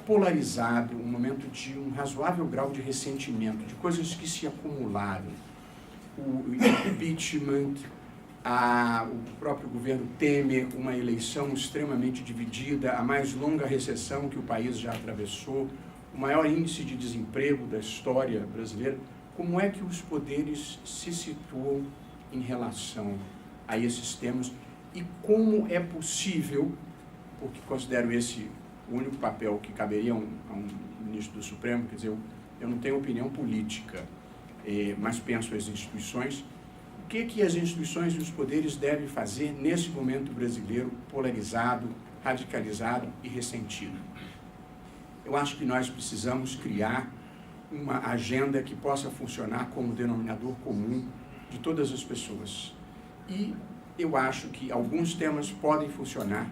polarizado, um momento de um razoável grau de ressentimento, de coisas que se acumularam. O impeachment, o próprio governo Temer, uma eleição extremamente dividida, a mais longa recessão que o país já atravessou, o maior índice de desemprego da história brasileira. Como é que os poderes se situam em relação a esses temas e como é possível, porque considero esse o único papel que caberia a um ministro do Supremo, quer dizer, eu não tenho opinião política, mas penso as instituições, o que as instituições e os poderes devem fazer nesse momento brasileiro polarizado, radicalizado e ressentido? Eu acho que nós precisamos criar uma agenda que possa funcionar como denominador comum de todas as pessoas. E eu acho que alguns temas podem funcionar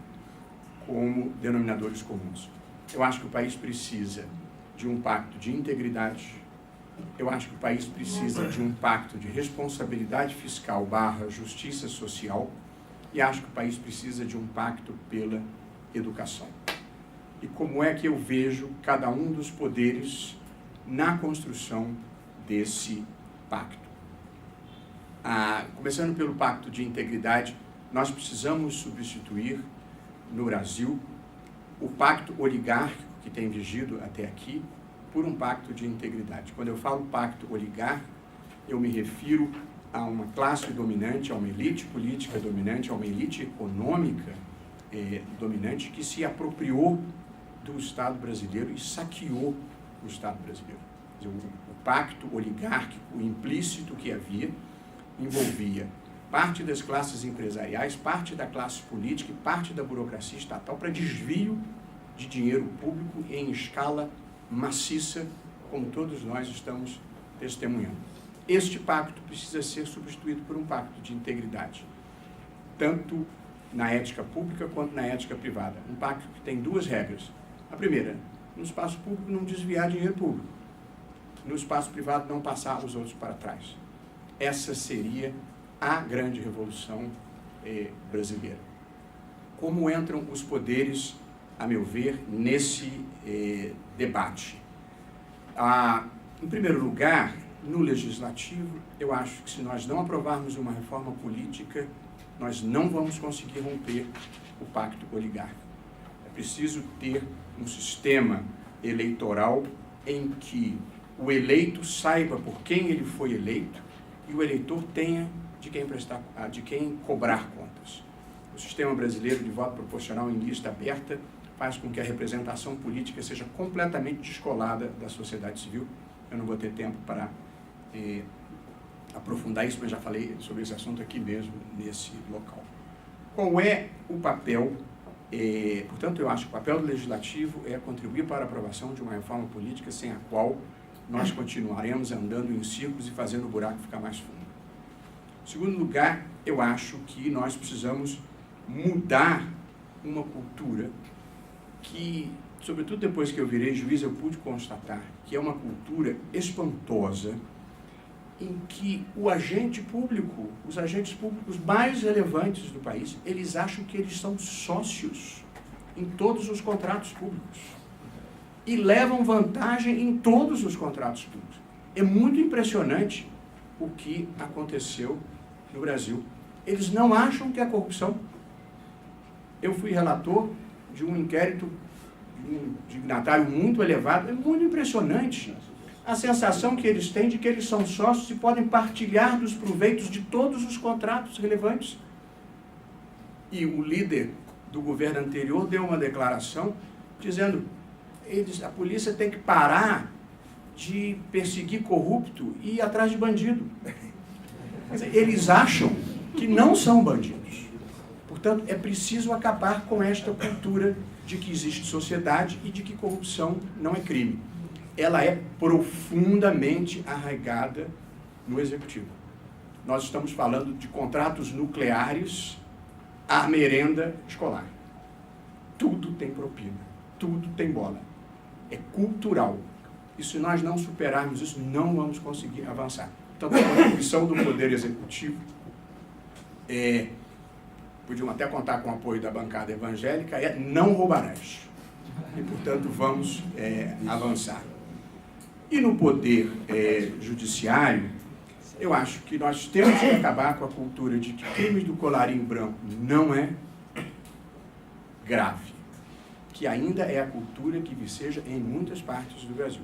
como denominadores comuns. Eu acho que o país precisa de um pacto de integridade. Eu acho que o país precisa de um pacto de responsabilidade fiscal / justiça social. E acho que o país precisa de um pacto pela educação. E como é que eu vejo cada um dos poderes na construção desse pacto? Começando pelo pacto de integridade, nós precisamos substituir no Brasil o pacto oligárquico que tem vigido até aqui por um pacto de integridade. Quando eu falo pacto oligárquico, eu me refiro a uma classe dominante, a uma elite política dominante, a uma elite econômica dominante que se apropriou do Estado brasileiro e saqueou o Estado brasileiro. Quer dizer, o pacto oligárquico implícito que havia envolvia parte das classes empresariais, parte da classe política e parte da burocracia estatal para desvio de dinheiro público em escala maciça, como todos nós estamos testemunhando. Este pacto precisa ser substituído por um pacto de integridade, tanto na ética pública quanto na ética privada. Um pacto que tem duas regras. A primeira, no espaço público não desviar dinheiro público. No espaço privado não passar os outros para trás. Essa seria a grande revolução brasileira. Como entram os poderes, a meu ver, nesse debate? Em primeiro lugar, no legislativo, eu acho que se nós não aprovarmos uma reforma política, nós não vamos conseguir romper o pacto oligárquico. É preciso ter um sistema eleitoral em que o eleito saiba por quem ele foi eleito e o eleitor tenha de quem cobrar contas. O sistema brasileiro de voto proporcional em lista aberta faz com que a representação política seja completamente descolada da sociedade civil. Eu não vou ter tempo para aprofundar isso, mas já falei sobre esse assunto aqui mesmo, nesse local. Qual é o papel? Portanto, eu acho que o papel do legislativo é contribuir para a aprovação de uma reforma política sem a qual nós continuaremos andando em círculos e fazendo o buraco ficar mais fundo. Em segundo lugar, eu acho que nós precisamos mudar uma cultura que, sobretudo depois que eu virei juiz, eu pude constatar que é uma cultura espantosa em que o agente público, os agentes públicos mais relevantes do país, eles acham que eles são sócios em todos os contratos públicos e levam vantagem em todos os contratos públicos. É muito impressionante o que aconteceu no Brasil. Eles não acham que é corrupção. Eu fui relator de um inquérito de um dignatário muito elevado. É muito impressionante a sensação que eles têm de que eles são sócios e podem partilhar dos proveitos de todos os contratos relevantes. E o líder do governo anterior deu uma declaração dizendo: a polícia tem que parar de perseguir corrupto e ir atrás de bandido. Quer dizer, eles acham que não são bandidos. Portanto, é preciso acabar com esta cultura de que existe sociedade e de que corrupção não é crime. Ela é profundamente arraigada no Executivo. Nós estamos falando de contratos nucleares à merenda escolar. Tudo tem propina, tudo tem bola. É cultural. E se nós não superarmos isso, não vamos conseguir avançar. Então, a contribuição do Poder Executivo, podiam até contar com o apoio da bancada evangélica, não roubarás. E, portanto, vamos avançar. E no Poder Judiciário, eu acho que nós temos que acabar com a cultura de que crimes do colarinho branco não é grave, que ainda é a cultura que viceja em muitas partes do Brasil.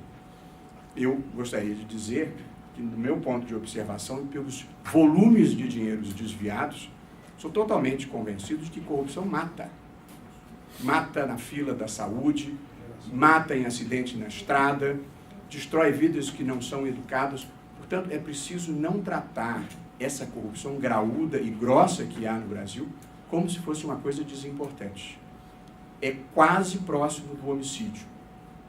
Eu gostaria de dizer que, do meu ponto de observação e pelos volumes de dinheiros desviados, sou totalmente convencido de que corrupção mata. Mata na fila da saúde, mata em acidente na estrada, destrói vidas que não são educadas. Portanto, é preciso não tratar essa corrupção graúda e grossa que há no Brasil como se fosse uma coisa desimportante. É quase próximo do homicídio.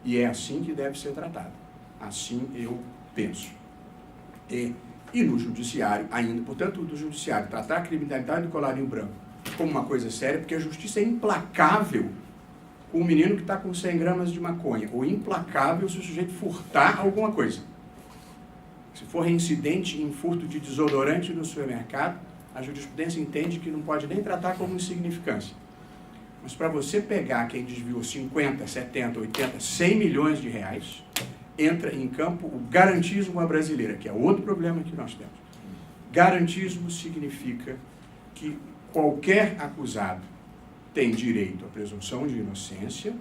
E é assim que deve ser tratado. Assim eu penso. E no judiciário ainda, portanto, do judiciário, tratar a criminalidade do colarinho branco como uma coisa séria, porque a justiça é implacável com um menino que está com 100 gramas de maconha, ou implacável se o sujeito furtar alguma coisa. Se for reincidente em furto de desodorante no supermercado, a jurisprudência entende que não pode nem tratar como insignificância. Mas para você pegar quem desviou 50, 70, 80, 100 milhões de reais, entra em campo o garantismo à brasileira, que é outro problema que nós temos. Garantismo significa que qualquer acusado tem direito à presunção de inocência,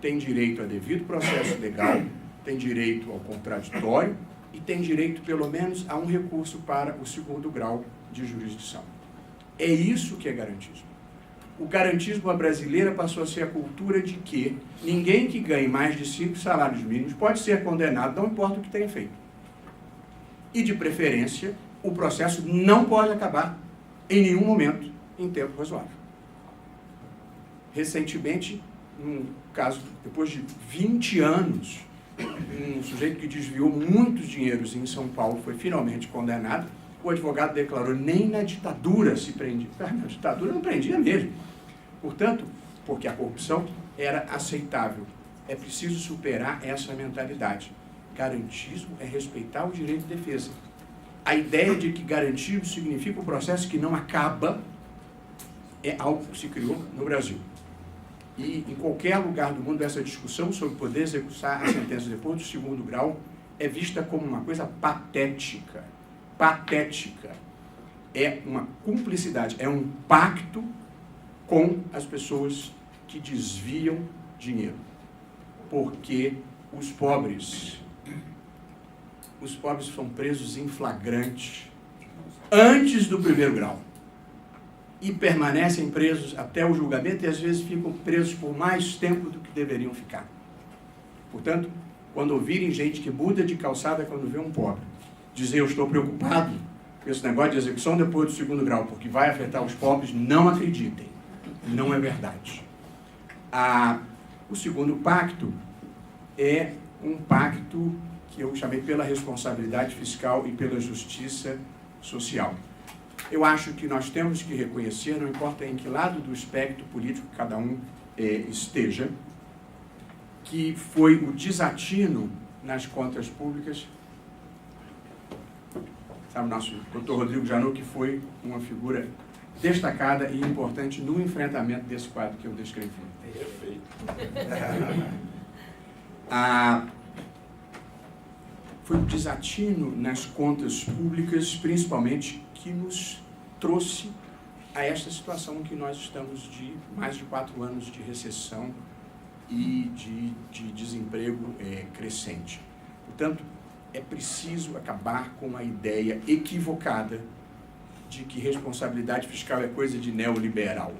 tem direito a devido processo legal, tem direito ao contraditório e tem direito, pelo menos, a um recurso para o segundo grau de jurisdição. É isso que é garantismo. o garantismo brasileiro passou a ser a cultura de que ninguém que ganhe mais de 5 salários mínimos pode ser condenado, não importa o que tenha feito. E, de preferência, o processo não pode acabar em nenhum momento em tempo razoável. Recentemente, num caso, depois de 20 anos, um sujeito que desviou muitos dinheiros em São Paulo foi finalmente condenado. O advogado declarou: nem na ditadura se prendia. Na ditadura não prendia mesmo. Portanto, porque a corrupção era aceitável. É preciso superar essa mentalidade. Garantismo é respeitar o direito de defesa. A ideia de que garantismo significa um processo que não acaba é algo que se criou no Brasil. E em qualquer lugar do mundo, essa discussão sobre poder executar a sentença depois do segundo grau é vista como uma coisa patética. Patética. É uma cumplicidade, é um pacto com as pessoas que desviam dinheiro. Porque os pobres são presos em flagrante antes do primeiro grau. E permanecem presos até o julgamento e às vezes ficam presos por mais tempo do que deveriam ficar. Portanto, quando ouvirem gente que muda de calçada quando vê um pobre, dizer: eu estou preocupado com esse negócio de execução depois do segundo grau, porque vai afetar os pobres, não acreditem. Não é verdade. O segundo pacto é um pacto que eu chamei pela responsabilidade fiscal e pela justiça social. Eu acho que nós temos que reconhecer, não importa em que lado do espectro político cada um esteja, que foi o desatino nas contas públicas. Sabe, o nosso doutor Rodrigo Janot, que foi uma figura destacada e importante no enfrentamento desse quadro que eu descrevi. Perfeito. Foi o desatino nas contas públicas, principalmente, que nos trouxe a esta situação que nós estamos de mais de 4 anos de recessão e de desemprego crescente. Portanto, é preciso acabar com a ideia equivocada de que responsabilidade fiscal é coisa de neoliberal,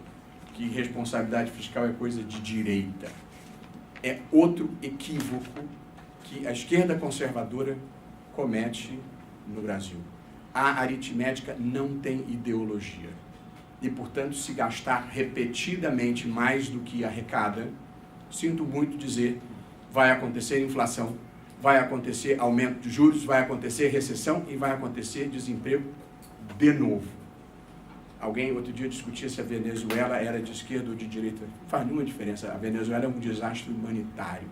que responsabilidade fiscal é coisa de direita. É outro equívoco que a esquerda conservadora comete no Brasil. A aritmética não tem ideologia. E, portanto, se gastar repetidamente mais do que arrecada, sinto muito dizer, vai acontecer inflação, vai acontecer aumento de juros, vai acontecer recessão e vai acontecer desemprego de novo. Alguém outro dia discutia se a Venezuela era de esquerda ou de direita. Não faz nenhuma diferença. A Venezuela é um desastre humanitário.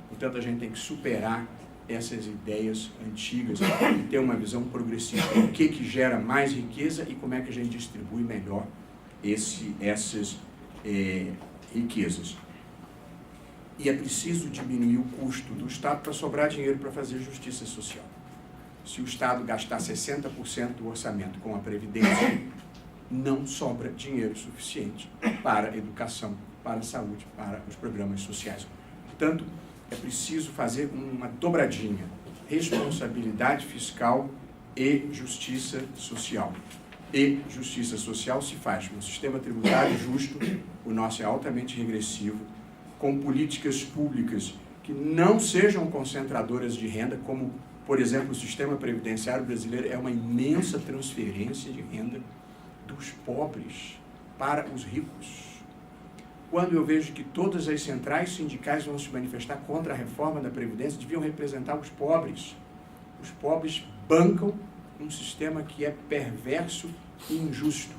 Portanto, a gente tem que superar essas ideias antigas e ter uma visão progressista. O que gera mais riqueza e como é que a gente distribui melhor essas riquezas. E é preciso diminuir o custo do Estado para sobrar dinheiro para fazer justiça social. Se o Estado gastar 60% do orçamento com a Previdência, não sobra dinheiro suficiente para a educação, para a saúde, para os programas sociais. Portanto, é preciso fazer uma dobradinha: responsabilidade fiscal e justiça social. E justiça social se faz com um sistema tributário justo, o nosso é altamente regressivo, com políticas públicas que não sejam concentradoras de renda, como, por exemplo, o sistema previdenciário brasileiro é uma imensa transferência de renda dos pobres para os ricos. Quando eu vejo que todas as centrais sindicais vão se manifestar contra a reforma da Previdência, deviam representar os pobres. Os pobres bancam um sistema que é perverso e injusto.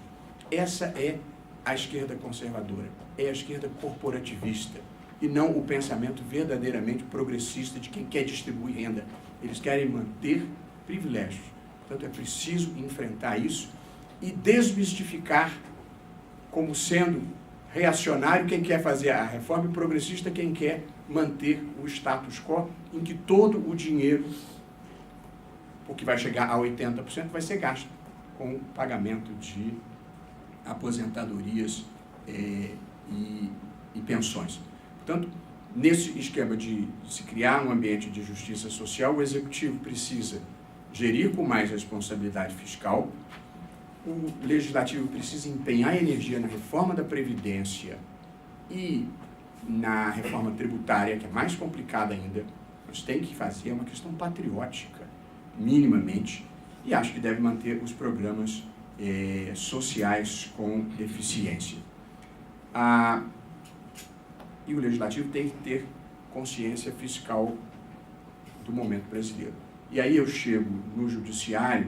Essa é a esquerda conservadora, é a esquerda corporativista, e não o pensamento verdadeiramente progressista de quem quer distribuir renda. Eles querem manter privilégios. Portanto, é preciso enfrentar isso e desmistificar como sendo reacionário quem quer fazer a reforma e progressista quem quer manter o status quo, em que todo o dinheiro, porque vai chegar a 80%, vai ser gasto com o pagamento de aposentadorias e pensões. Portanto, nesse esquema de se criar um ambiente de justiça social, o Executivo precisa gerir com mais responsabilidade fiscal, o Legislativo precisa empenhar energia na reforma da Previdência e na reforma tributária, que é mais complicada ainda, mas tem que fazer uma questão patriótica, minimamente, e acho que deve manter os programas sociais com deficiência. E o Legislativo tem que ter consciência fiscal do momento brasileiro. E aí eu chego no Judiciário.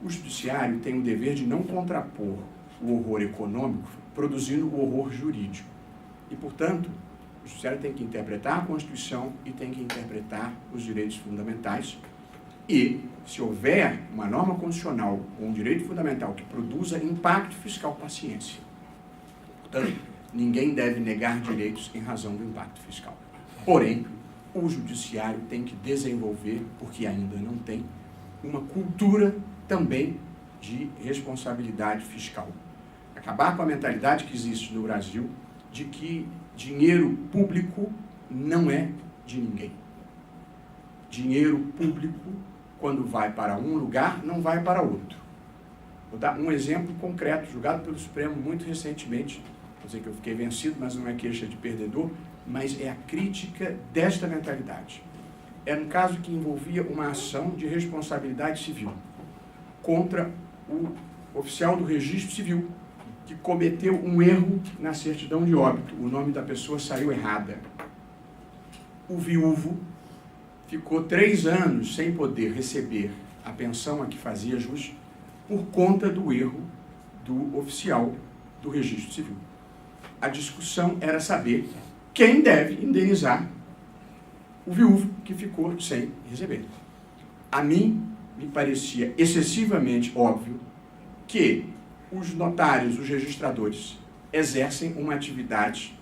O Judiciário tem o dever de não contrapor o horror econômico produzindo o horror jurídico. E, portanto, o Judiciário tem que interpretar a Constituição e tem que interpretar os direitos fundamentais. E, se houver uma norma constitucional ou um direito fundamental que produza impacto fiscal, paciência. Portanto, ninguém deve negar direitos em razão do impacto fiscal. Porém, o Judiciário tem que desenvolver, porque ainda não tem, uma cultura também de responsabilidade fiscal. Acabar com a mentalidade que existe no Brasil de que dinheiro público não é de ninguém. Dinheiro público, quando vai para um lugar, não vai para outro. Vou dar um exemplo concreto, julgado pelo Supremo muito recentemente. Vou dizer que eu fiquei vencido, mas não é queixa de perdedor, mas é a crítica desta mentalidade. Era um caso que envolvia uma ação de responsabilidade civil contra o oficial do registro civil, que cometeu um erro na certidão de óbito. O nome da pessoa saiu errada. O viúvo ficou 3 anos sem poder receber a pensão a que fazia jus por conta do erro do oficial do registro civil. A discussão era saber quem deve indenizar o viúvo que ficou sem receber. A mim, me parecia excessivamente óbvio que os notários, os registradores, exercem uma atividade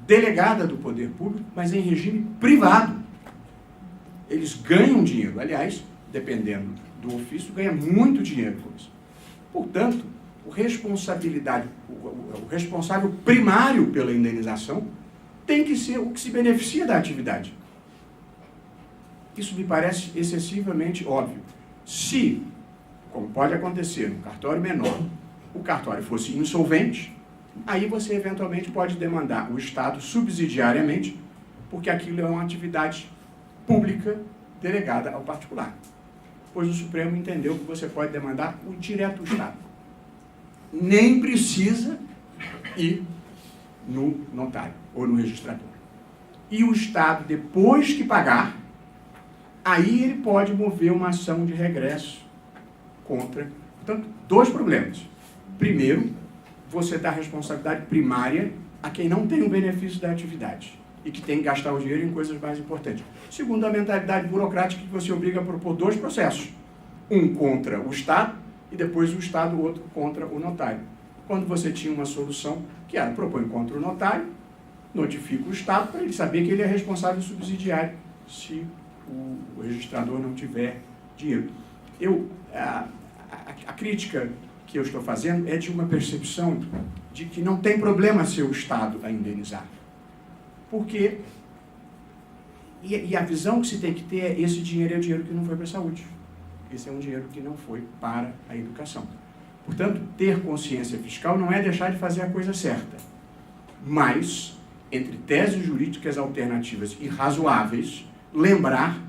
delegada do poder público, mas em regime privado. Eles ganham dinheiro, aliás, dependendo do ofício, ganha muito dinheiro com isso. Portanto, o responsável primário pela indenização tem que ser o que se beneficia da atividade. Isso me parece excessivamente óbvio. Se, como pode acontecer no cartório menor, o cartório fosse insolvente, aí você eventualmente pode demandar o Estado subsidiariamente, porque aquilo é uma atividade pública delegada ao particular. Pois o Supremo entendeu que você pode demandar o direto do Estado. Nem precisa ir no notário ou no registrador. E o Estado, depois que pagar, aí ele pode mover uma ação de regresso contra. Portanto, 2 problemas. Primeiro, você dá responsabilidade primária a quem não tem o benefício da atividade e que tem que gastar o dinheiro em coisas mais importantes. Segundo, a mentalidade burocrática que você obriga a propor 2 processos. Um contra o Estado e depois o Estado, o outro contra o notário. Quando você tinha uma solução que era propõe contra o notário, notifica o Estado para ele saber que ele é responsável subsidiário se o registrador não tiver dinheiro. A crítica que eu estou fazendo é de uma percepção de que não tem problema ser o Estado a indenizar. Porque, e a visão que se tem que ter é esse dinheiro é o dinheiro que não foi para a saúde. Esse é um dinheiro que não foi para a educação. Portanto, ter consciência fiscal não é deixar de fazer a coisa certa, mas, entre teses jurídicas alternativas e razoáveis, lembrar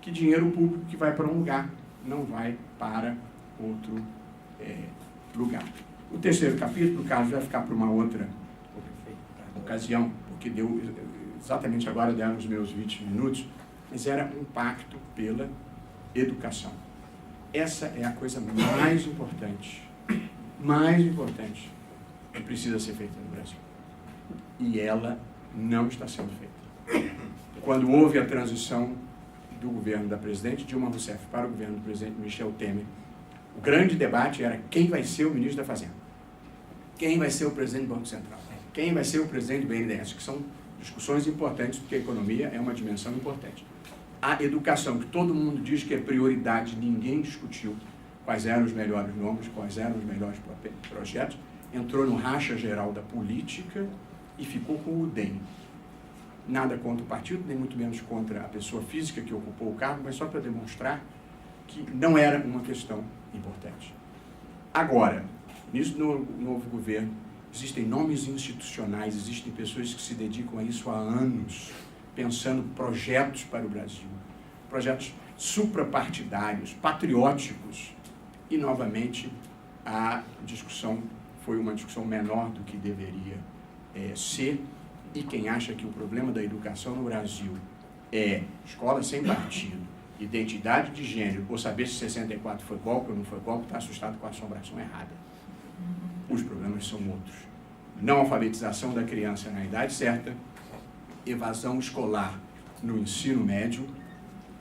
que dinheiro público que vai para um lugar não vai para outro lugar. O 3º capítulo, Carlos, vai ficar para uma outra ocasião, porque deu exatamente agora deram os meus 20 minutos, mas era um pacto pela educação. Essa é a coisa mais importante que precisa ser feita no Brasil. E ela não está sendo feita. Quando houve a transição do governo da presidente Dilma Rousseff para o governo do presidente Michel Temer, o grande debate era quem vai ser o ministro da Fazenda, quem vai ser o presidente do Banco Central, quem vai ser o presidente do BNDES, que são discussões importantes, porque a economia é uma dimensão importante. A educação, que todo mundo diz que é prioridade, ninguém discutiu quais eram os melhores nomes, quais eram os melhores projetos, entrou no racha geral da política e ficou com o DEM. Nada contra o partido, nem muito menos contra a pessoa física que ocupou o cargo, mas só para demonstrar que não era uma questão importante. Agora, nisso no novo governo, existem nomes institucionais, existem pessoas que se dedicam a isso há anos, pensando projetos para o Brasil, projetos suprapartidários, patrióticos, e novamente a discussão foi uma discussão menor do que deveria ser, e quem acha que o problema da educação no Brasil é escola sem partido, identidade de gênero, ou saber se 64 foi golpe ou não foi golpe, está assustado com a assombração errada. Os problemas são outros. Não alfabetização da criança na idade certa, evasão escolar no ensino médio,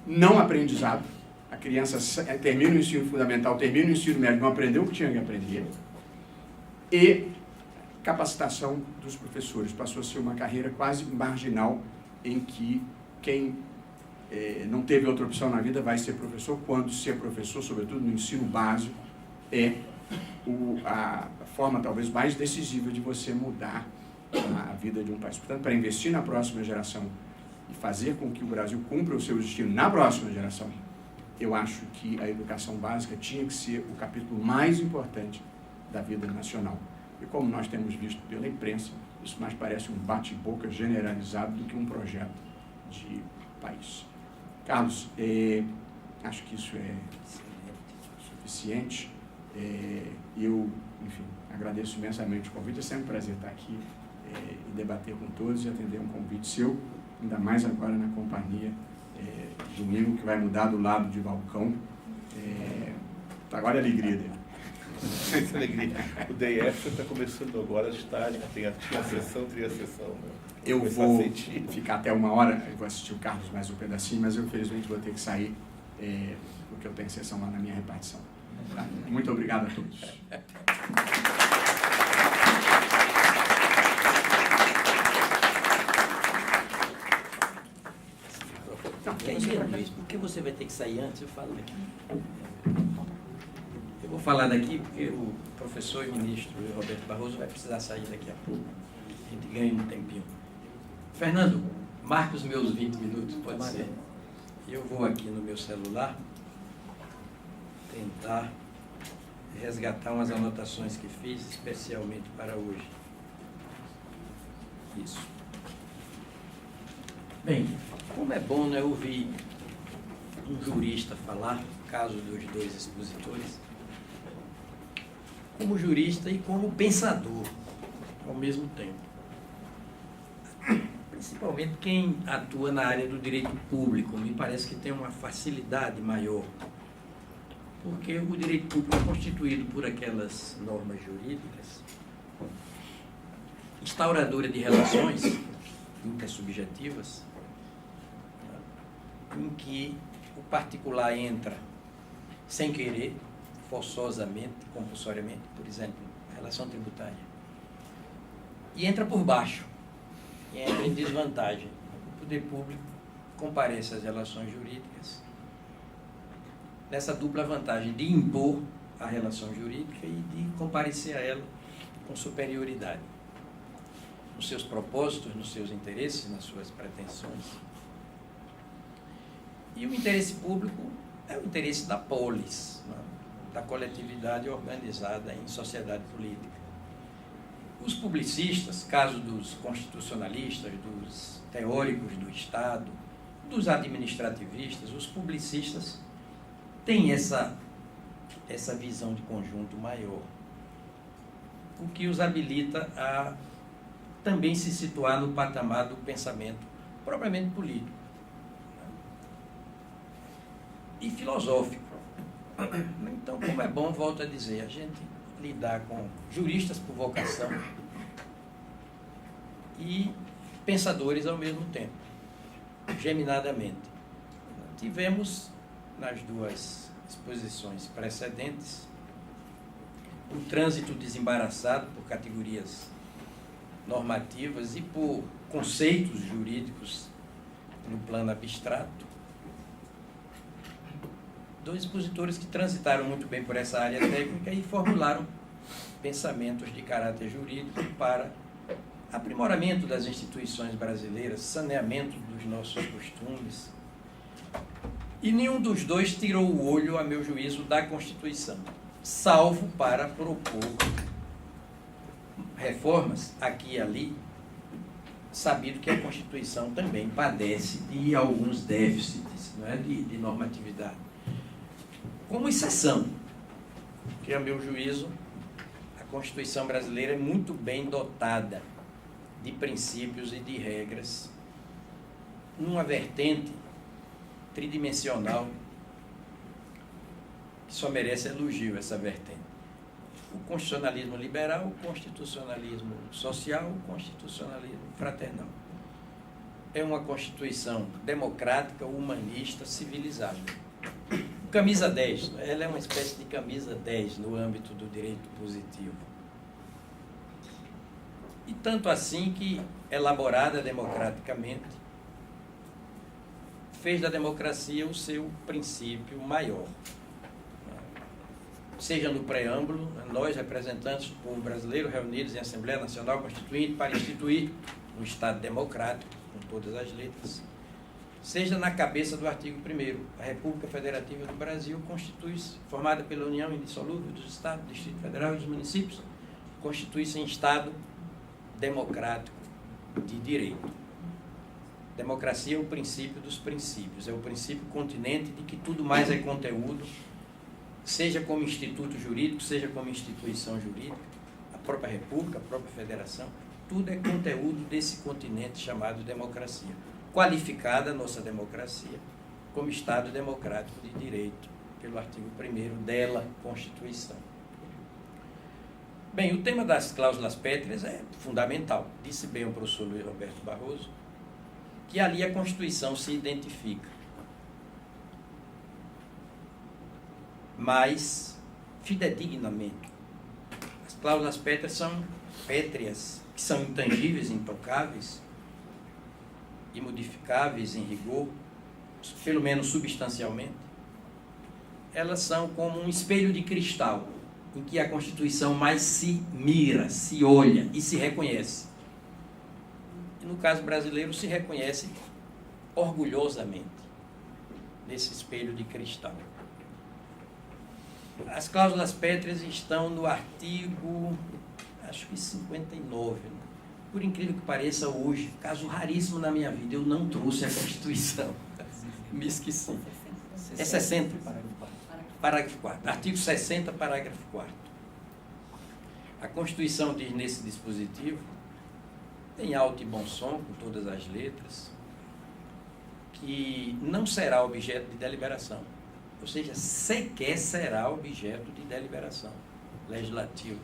não aprendizado, a criança termina o ensino fundamental, termina o ensino médio, não aprendeu o que tinha que aprender, e capacitação dos professores. Passou a ser uma carreira quase marginal, em que quem não teve outra opção na vida vai ser professor, quando ser professor, sobretudo no ensino básico, é a forma talvez mais decisiva de você mudar a vida de um país. Portanto, para investir na próxima geração e fazer com que o Brasil cumpra o seu destino na próxima geração, eu acho que a educação básica tinha que ser o capítulo mais importante da vida nacional. E como nós temos visto pela imprensa, isso mais parece um bate-boca generalizado do que um projeto de país. Carlos, acho que isso é suficiente. Eu, enfim, agradeço imensamente o convite. É sempre um prazer estar aqui e debater com todos e atender um convite seu, ainda mais agora na companhia do Mimo, que vai mudar do lado de balcão. Agora é alegria dele. O DF está começando agora a estágio, tinha a sessão, teria a sessão. Né? Eu vou ficar até 1h, eu vou assistir o Carlos mais um pedacinho, mas eu infelizmente vou ter que sair, porque eu tenho sessão lá na minha repartição. Tá? Muito obrigado a todos. Luiz, por que você vai ter que sair antes? Eu falo daqui. Eu vou falar daqui porque o professor e ministro Roberto Barroso vai precisar sair daqui a pouco. A gente ganha um tempinho. Fernando, marca os meus 20 minutos, pode ser? Eu vou aqui no meu celular tentar resgatar umas anotações que fiz especialmente para hoje. Isso. Bem, como é bom, né, ouvir um jurista falar, no caso dos dois expositores, como jurista e como pensador ao mesmo tempo. Principalmente quem atua na área do direito público, me parece que tem uma facilidade maior, porque o direito público é constituído por aquelas normas jurídicas instauradoras de relações intersubjetivas, em que o particular entra sem querer, forçosamente, compulsoriamente, por exemplo, a relação tributária, e entra por baixo, e entra em desvantagem. O poder público comparece às relações jurídicas nessa dupla vantagem de impor a relação jurídica e de comparecer a ela com superioridade, nos seus propósitos, nos seus interesses, nas suas pretensões. E o interesse público é o interesse da polis, né? Da coletividade organizada em sociedade política. Os publicistas, caso dos constitucionalistas, dos teóricos do Estado, dos administrativistas, os publicistas têm essa visão de conjunto maior, o que os habilita a também se situar no patamar do pensamento propriamente político e filosófico. Então, como é bom, volto a dizer, a gente lidar com juristas por vocação e pensadores ao mesmo tempo, geminadamente. Tivemos, nas duas exposições precedentes, o trânsito desembaraçado por categorias normativas e por conceitos jurídicos no plano abstrato. Dois expositores que transitaram muito bem por essa área técnica e formularam pensamentos de caráter jurídico para aprimoramento das instituições brasileiras, saneamento dos nossos costumes E nenhum dos dois tirou o olho, a meu juízo, da Constituição, salvo para propor reformas aqui e ali, sabido que a Constituição também padece de alguns déficits, não é? de normatividade. Como exceção, que, a meu juízo, a Constituição brasileira é muito bem dotada de princípios e de regras, numa vertente tridimensional que só merece elogio, essa vertente. O constitucionalismo liberal, o constitucionalismo social, o constitucionalismo fraternal. É uma Constituição democrática, humanista, civilizada. Camisa 10, ela é uma espécie de camisa 10 no âmbito do direito positivo. E tanto assim que, elaborada democraticamente, fez da democracia o seu princípio maior. Seja no preâmbulo, nós, representantes do povo brasileiro, reunidos em Assembleia Nacional Constituinte para instituir um Estado democrático, com todas as letras, seja na cabeça do artigo 1º, a República Federativa do Brasil constitui-se, formada pela União Indissolúvel dos Estados, do Distrito Federal e dos municípios, constitui-se em Estado democrático de direito. Democracia é o princípio dos princípios, é o princípio continente de que tudo mais é conteúdo, seja como instituto jurídico, seja como instituição jurídica, a própria república, a própria federação, tudo é conteúdo desse continente chamado democracia. Qualificada a nossa democracia como Estado democrático de direito, pelo artigo 1º dela, Constituição. Bem, o tema das cláusulas pétreas é fundamental. Disse bem o professor Luiz Roberto Barroso, que ali a Constituição se identifica. Mas, fidedignamente, as cláusulas pétreas são pétreas, que são intangíveis, intocáveis, imodificáveis em rigor, pelo menos substancialmente. Elas são como um espelho de cristal, em que a Constituição mais se mira, se olha e se reconhece. E no caso brasileiro se reconhece orgulhosamente nesse espelho de cristal. As cláusulas pétreas estão no artigo, acho que 59. Por incrível que pareça, hoje, caso raríssimo na minha vida, eu não trouxe a Constituição. Me esqueci. É 60. Parágrafo 4. Artigo 60, parágrafo 4. A Constituição diz nesse dispositivo, em alto e bom som, com todas as letras, que não será objeto de deliberação. Ou seja, sequer será objeto de deliberação legislativa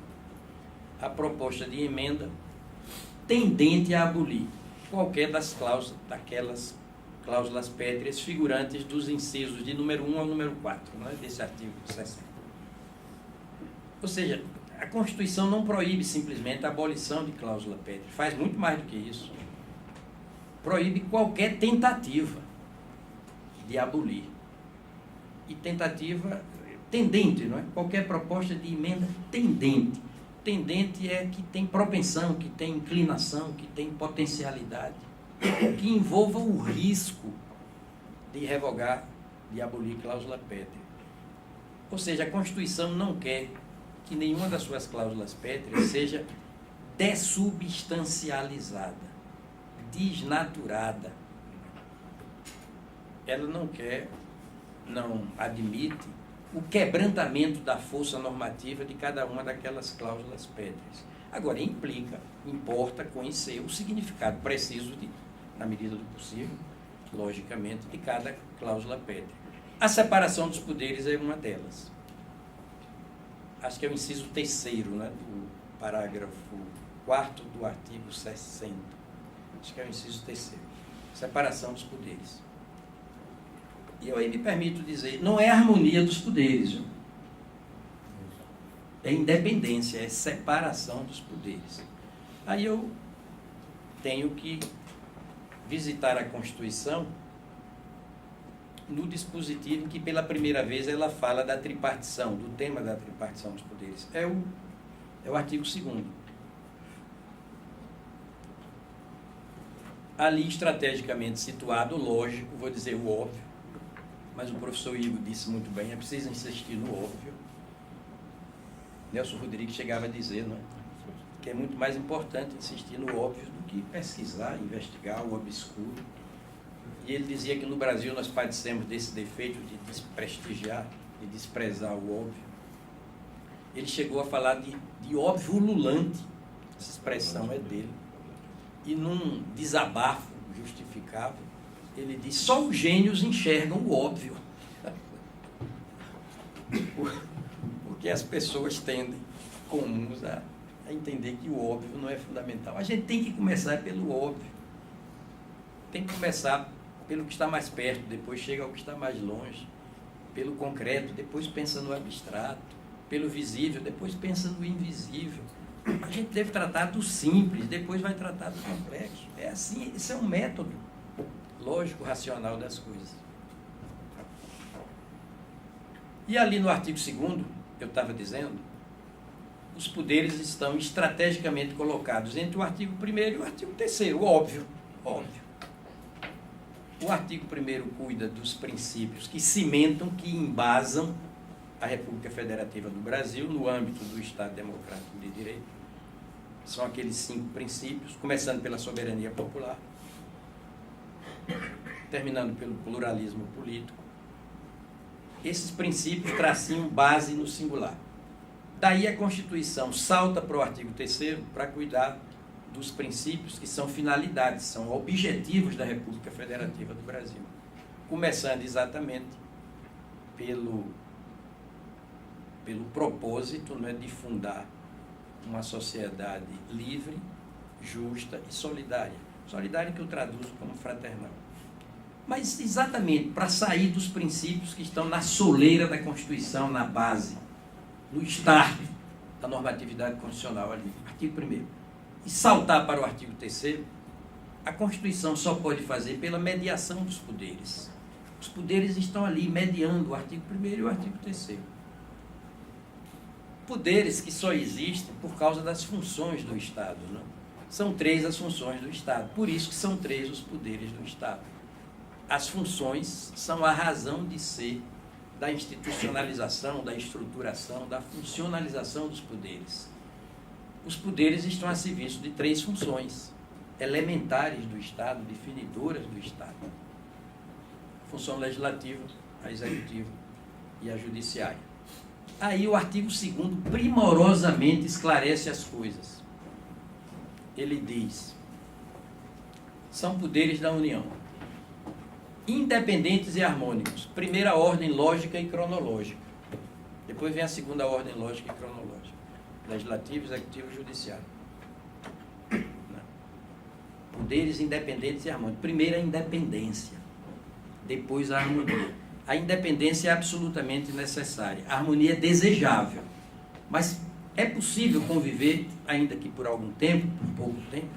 a proposta de emenda tendente a abolir qualquer daquelas cláusulas pétreas figurantes dos incisos de número 1 ao número 4, né, desse artigo 60. Ou seja, a Constituição não proíbe simplesmente a abolição de cláusula pétrea, faz muito mais do que isso. Proíbe qualquer tentativa de abolir. E tentativa tendente, não é? Qualquer proposta de emenda tendente. Tendente é que tem propensão, que tem inclinação, que tem potencialidade, que envolva o risco de revogar, de abolir cláusula pétrea. Ou seja, a Constituição não quer que nenhuma das suas cláusulas pétreas seja dessubstancializada, desnaturada. Ela não admite o quebrantamento da força normativa de cada uma daquelas cláusulas pétreas. Agora, importa conhecer o significado preciso, na medida do possível, logicamente, de cada cláusula pétrea. A separação dos poderes é uma delas. Acho que é o inciso 3º, né, do parágrafo 4º do artigo 60. Acho que é o inciso 3º. Separação dos poderes. E eu aí me permito dizer, não é harmonia dos poderes, viu? É independência, é separação dos poderes. Aí eu tenho que visitar a Constituição no dispositivo em que pela primeira vez ela fala da tripartição, do tema da tripartição dos poderes. É o artigo 2º. Ali estrategicamente situado, lógico, vou dizer o óbvio, mas o professor Igor disse muito bem, é preciso insistir no óbvio. Nelson Rodrigues chegava a dizer, não é? Que é muito mais importante insistir no óbvio do que pesquisar, investigar o obscuro. E ele dizia que no Brasil nós padecemos desse defeito de desprestigiar, de desprezar o óbvio. Ele chegou a falar de óbvio ululante, essa expressão é dele. E num desabafo justificável, ele diz, só os gênios enxergam o óbvio. Porque as pessoas tendem, comuns, a entender que o óbvio não é fundamental. A gente tem que começar pelo óbvio. Tem que começar pelo que está mais perto, depois chega ao que está mais longe. Pelo concreto, depois pensa no abstrato. Pelo visível, depois pensa no invisível. A gente deve tratar do simples, depois vai tratar do complexo. É assim, esse é um método lógico, racional das coisas. E ali no artigo 2º, eu estava dizendo, os poderes estão estrategicamente colocados entre o artigo 1º e o artigo 3º, óbvio. O artigo 1º cuida dos princípios que cimentam, que embasam a República Federativa do Brasil no âmbito do Estado Democrático de Direito. São aqueles 5 princípios, começando pela soberania popular, terminando pelo pluralismo político. Esses princípios tracinham base no singular. Daí a Constituição salta para o artigo 3º para cuidar dos princípios que são finalidades, são objetivos da República Federativa do Brasil. Começando exatamente pelo propósito, né, de fundar uma sociedade livre, justa e solidária. Solidária que eu traduzo como fraternal. Mas exatamente para sair dos princípios que estão na soleira da Constituição, na base, no start da normatividade constitucional ali, artigo 1º, e saltar para o artigo 3º, a Constituição só pode fazer pela mediação dos poderes. Os poderes estão ali mediando o artigo 1º e o artigo 3º. Poderes que só existem por causa das funções do Estado, não? São 3 as funções do Estado, por isso que são 3 os poderes do Estado. As funções são a razão de ser da institucionalização, da estruturação, da funcionalização dos poderes. Os poderes estão a serviço de 3 funções elementares do Estado, definidoras do Estado. A função legislativa, a executiva e a judiciária. Aí o artigo 2º primorosamente esclarece as coisas. Ele diz, são poderes da União, independentes e harmônicos. Primeira ordem lógica e cronológica. Depois vem a segunda ordem lógica e cronológica. Legislativo, executivo e judiciário. Poderes independentes e harmônicos. Primeiro a independência, depois a harmonia. A independência é absolutamente necessária. A harmonia é desejável. Mas é possível conviver, ainda que por algum tempo, por pouco tempo,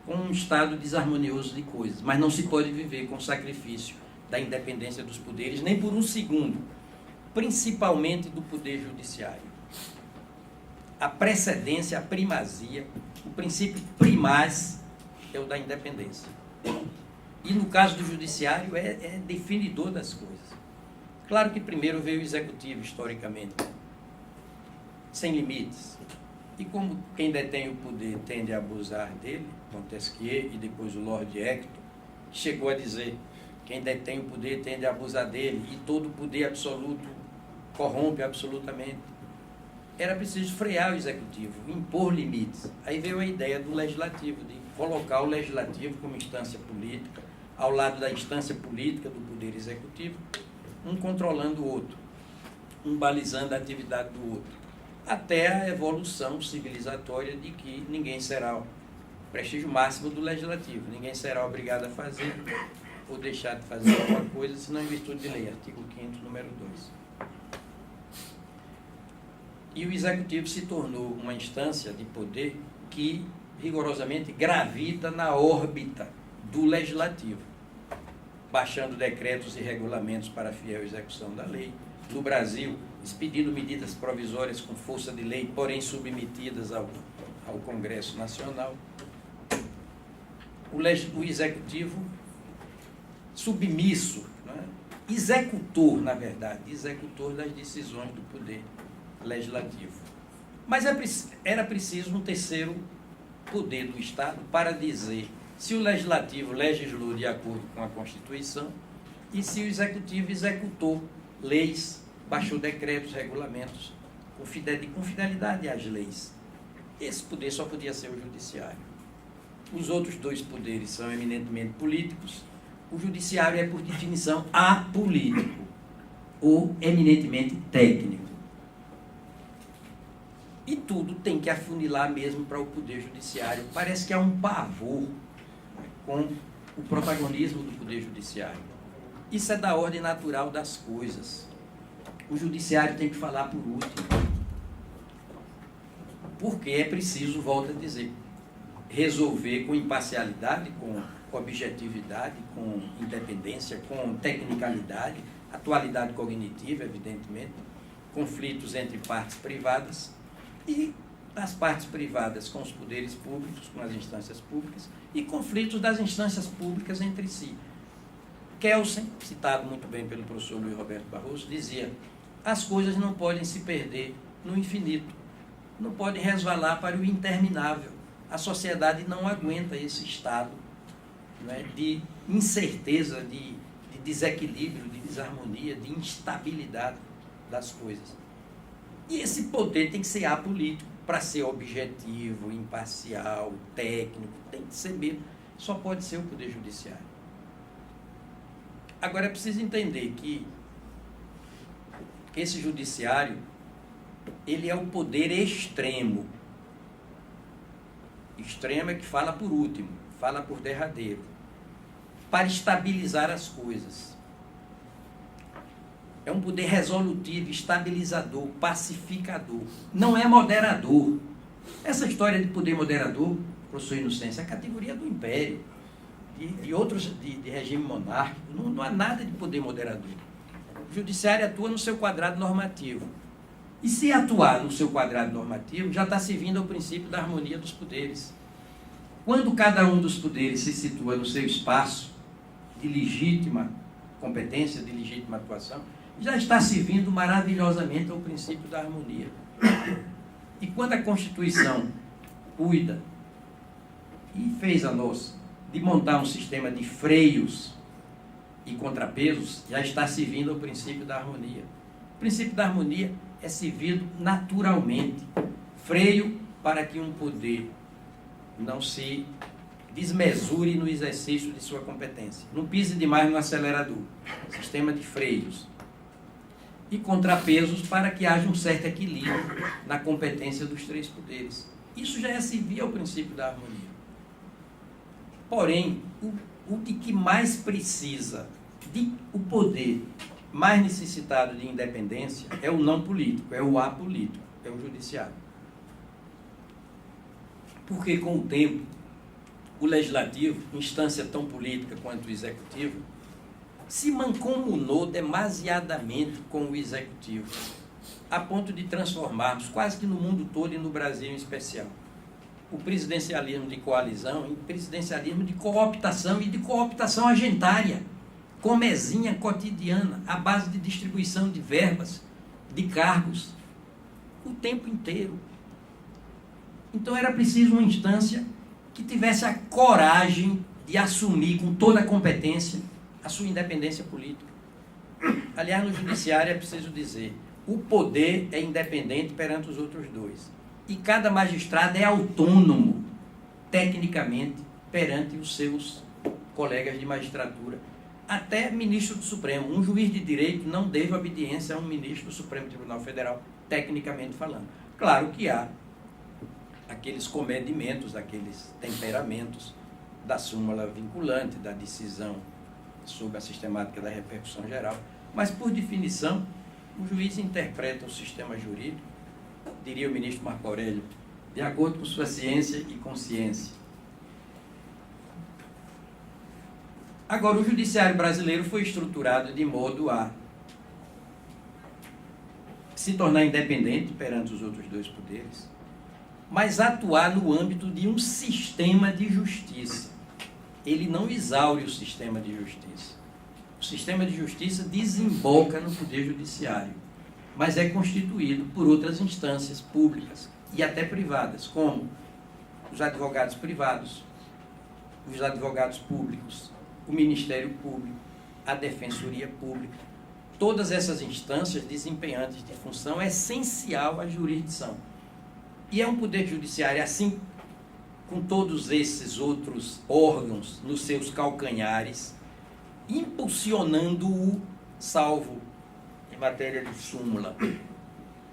com um estado desarmonioso de coisas. Mas não se pode viver com o sacrifício da independência dos poderes, nem por um segundo, principalmente do poder judiciário. A precedência, a primazia, o princípio primaz é o da independência. E no caso do judiciário é definidor das coisas. Claro que primeiro veio o executivo, historicamente, sem limites. E como quem detém o poder tende a abusar dele, Montesquieu e depois o Lord Acton, chegou a dizer, quem detém o poder tende a abusar dele, e todo poder absoluto corrompe absolutamente. Era preciso frear o executivo, impor limites. Aí veio a ideia do legislativo, de colocar o legislativo como instância política, ao lado da instância política do poder executivo, um controlando o outro, um balizando a atividade do outro, até a evolução civilizatória de que ninguém será o prestígio máximo do legislativo, ninguém será obrigado a fazer ou deixar de fazer alguma coisa, senão em virtude de lei, artigo 5º, número 2. E o executivo se tornou uma instância de poder que rigorosamente gravita na órbita do legislativo, baixando decretos e regulamentos para a fiel execução da lei. No Brasil, expedindo medidas provisórias com força de lei, porém submetidas ao Congresso Nacional. O executivo submisso, né, executor, na verdade, executor das decisões do poder legislativo. Mas era preciso um terceiro poder do Estado para dizer se o legislativo legislou de acordo com a Constituição e se o executivo executou leis, baixou decretos, regulamentos, com fidelidade às leis. Esse poder só podia ser o judiciário. Os outros dois poderes são eminentemente políticos. O judiciário é, por definição, apolítico ou eminentemente técnico. E tudo tem que afunilar mesmo para o poder judiciário. Parece que há um pavor com o protagonismo do poder judiciário. Isso é da ordem natural das coisas. O judiciário tem que falar por último. Porque é preciso, volto a dizer, resolver com imparcialidade, com objetividade, com independência, com tecnicalidade, atualidade cognitiva, evidentemente, conflitos entre partes privadas e das partes privadas com os poderes públicos, com as instâncias públicas, e conflitos das instâncias públicas entre si. Kelsen, citado muito bem pelo professor Luiz Roberto Barroso, dizia: as coisas não podem se perder no infinito, não podem resvalar para o interminável. A sociedade não aguenta esse estado, né, de incerteza, de desequilíbrio, de desarmonia, de instabilidade das coisas. E esse poder tem que ser apolítico, para ser objetivo, imparcial, técnico, tem que ser mesmo. Só pode ser o poder judiciário. Agora é preciso entender que esse judiciário, ele é o poder extremo. Extremo é que fala por último, fala por derradeiro, para estabilizar as coisas. É um poder resolutivo, estabilizador, pacificador. Não é moderador. Essa história de poder moderador, professor Inocêncio, é a categoria do império, de outros, de regime monárquico. Não há nada de poder moderador. O judiciário atua no seu quadrado normativo. E se atuar no seu quadrado normativo, já está servindo ao princípio da harmonia dos poderes. Quando cada um dos poderes se situa no seu espaço de legítima competência, de legítima atuação, já está servindo maravilhosamente ao princípio da harmonia. E quando a Constituição cuida, e fez a nossa, de montar um sistema de freios e contrapesos, já está servindo ao princípio da harmonia. O princípio da harmonia é servido naturalmente. Freio para que um poder não se desmesure no exercício de sua competência. Não pise demais no acelerador. Sistema de freios. E contrapesos para que haja um certo equilíbrio na competência dos três poderes. Isso já é servir ao princípio da harmonia. Porém, o de que mais precisa, o poder mais necessitado de independência é o não político, é o apolítico, é o judiciário. Porque com o tempo, o legislativo, instância tão política quanto o executivo, se mancomunou demasiadamente com o executivo, a ponto de transformarmos, quase que no mundo todo e no Brasil em especial, o presidencialismo de coalizão em presidencialismo de cooptação e de cooptação agentária, com mesinha cotidiana, à base de distribuição de verbas, de cargos, o tempo inteiro. Então era preciso uma instância que tivesse a coragem de assumir com toda a competência a sua independência política. Aliás, no judiciário é preciso dizer, o poder é independente perante os outros dois. E cada magistrado é autônomo, tecnicamente, perante os seus colegas de magistratura. Até ministro do Supremo. Um juiz de direito não deve obediência a um ministro do Supremo Tribunal Federal, tecnicamente falando. Claro que há aqueles comedimentos, aqueles temperamentos da súmula vinculante, da decisão sobre a sistemática da repercussão geral, mas, por definição, o juiz interpreta o sistema jurídico, diria o ministro Marco Aurélio, de acordo com sua ciência e consciência. Agora, o judiciário brasileiro foi estruturado de modo a se tornar independente perante os outros dois poderes, mas atuar no âmbito de um sistema de justiça. Ele não exaure o sistema de justiça. O sistema de justiça desemboca no Poder Judiciário, mas é constituído por outras instâncias públicas e até privadas, como os advogados privados, os advogados públicos, o Ministério Público, a Defensoria Pública. Todas essas instâncias desempenhantes de função essencial à jurisdição. E é um Poder Judiciário assim, com todos esses outros órgãos nos seus calcanhares, impulsionando-o, salvo em matéria de súmula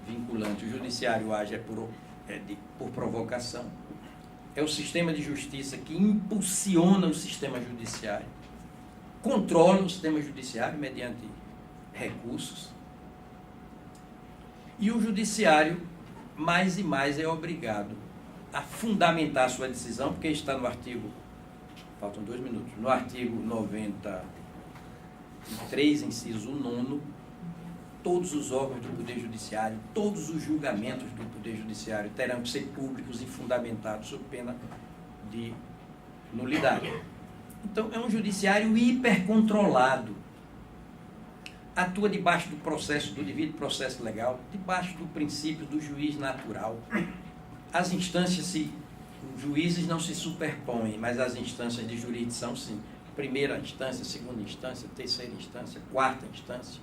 vinculante. O Judiciário age por provocação. É o sistema de justiça que impulsiona o sistema judiciário, controla o sistema judiciário mediante recursos. E o judiciário, mais e mais, é obrigado a fundamentar a sua decisão, porque está no artigo, faltam 2 minutos, no artigo 93, inciso 9, todos os órgãos do Poder Judiciário, todos os julgamentos do Poder Judiciário terão que ser públicos e fundamentados sob pena de nulidade. Então, é um judiciário hipercontrolado. Atua debaixo do processo, do devido processo legal, debaixo do princípio do juiz natural. As instâncias, os juízes não se superpõem, mas as instâncias de jurisdição, sim. Primeira instância, segunda instância, terceira instância, quarta instância,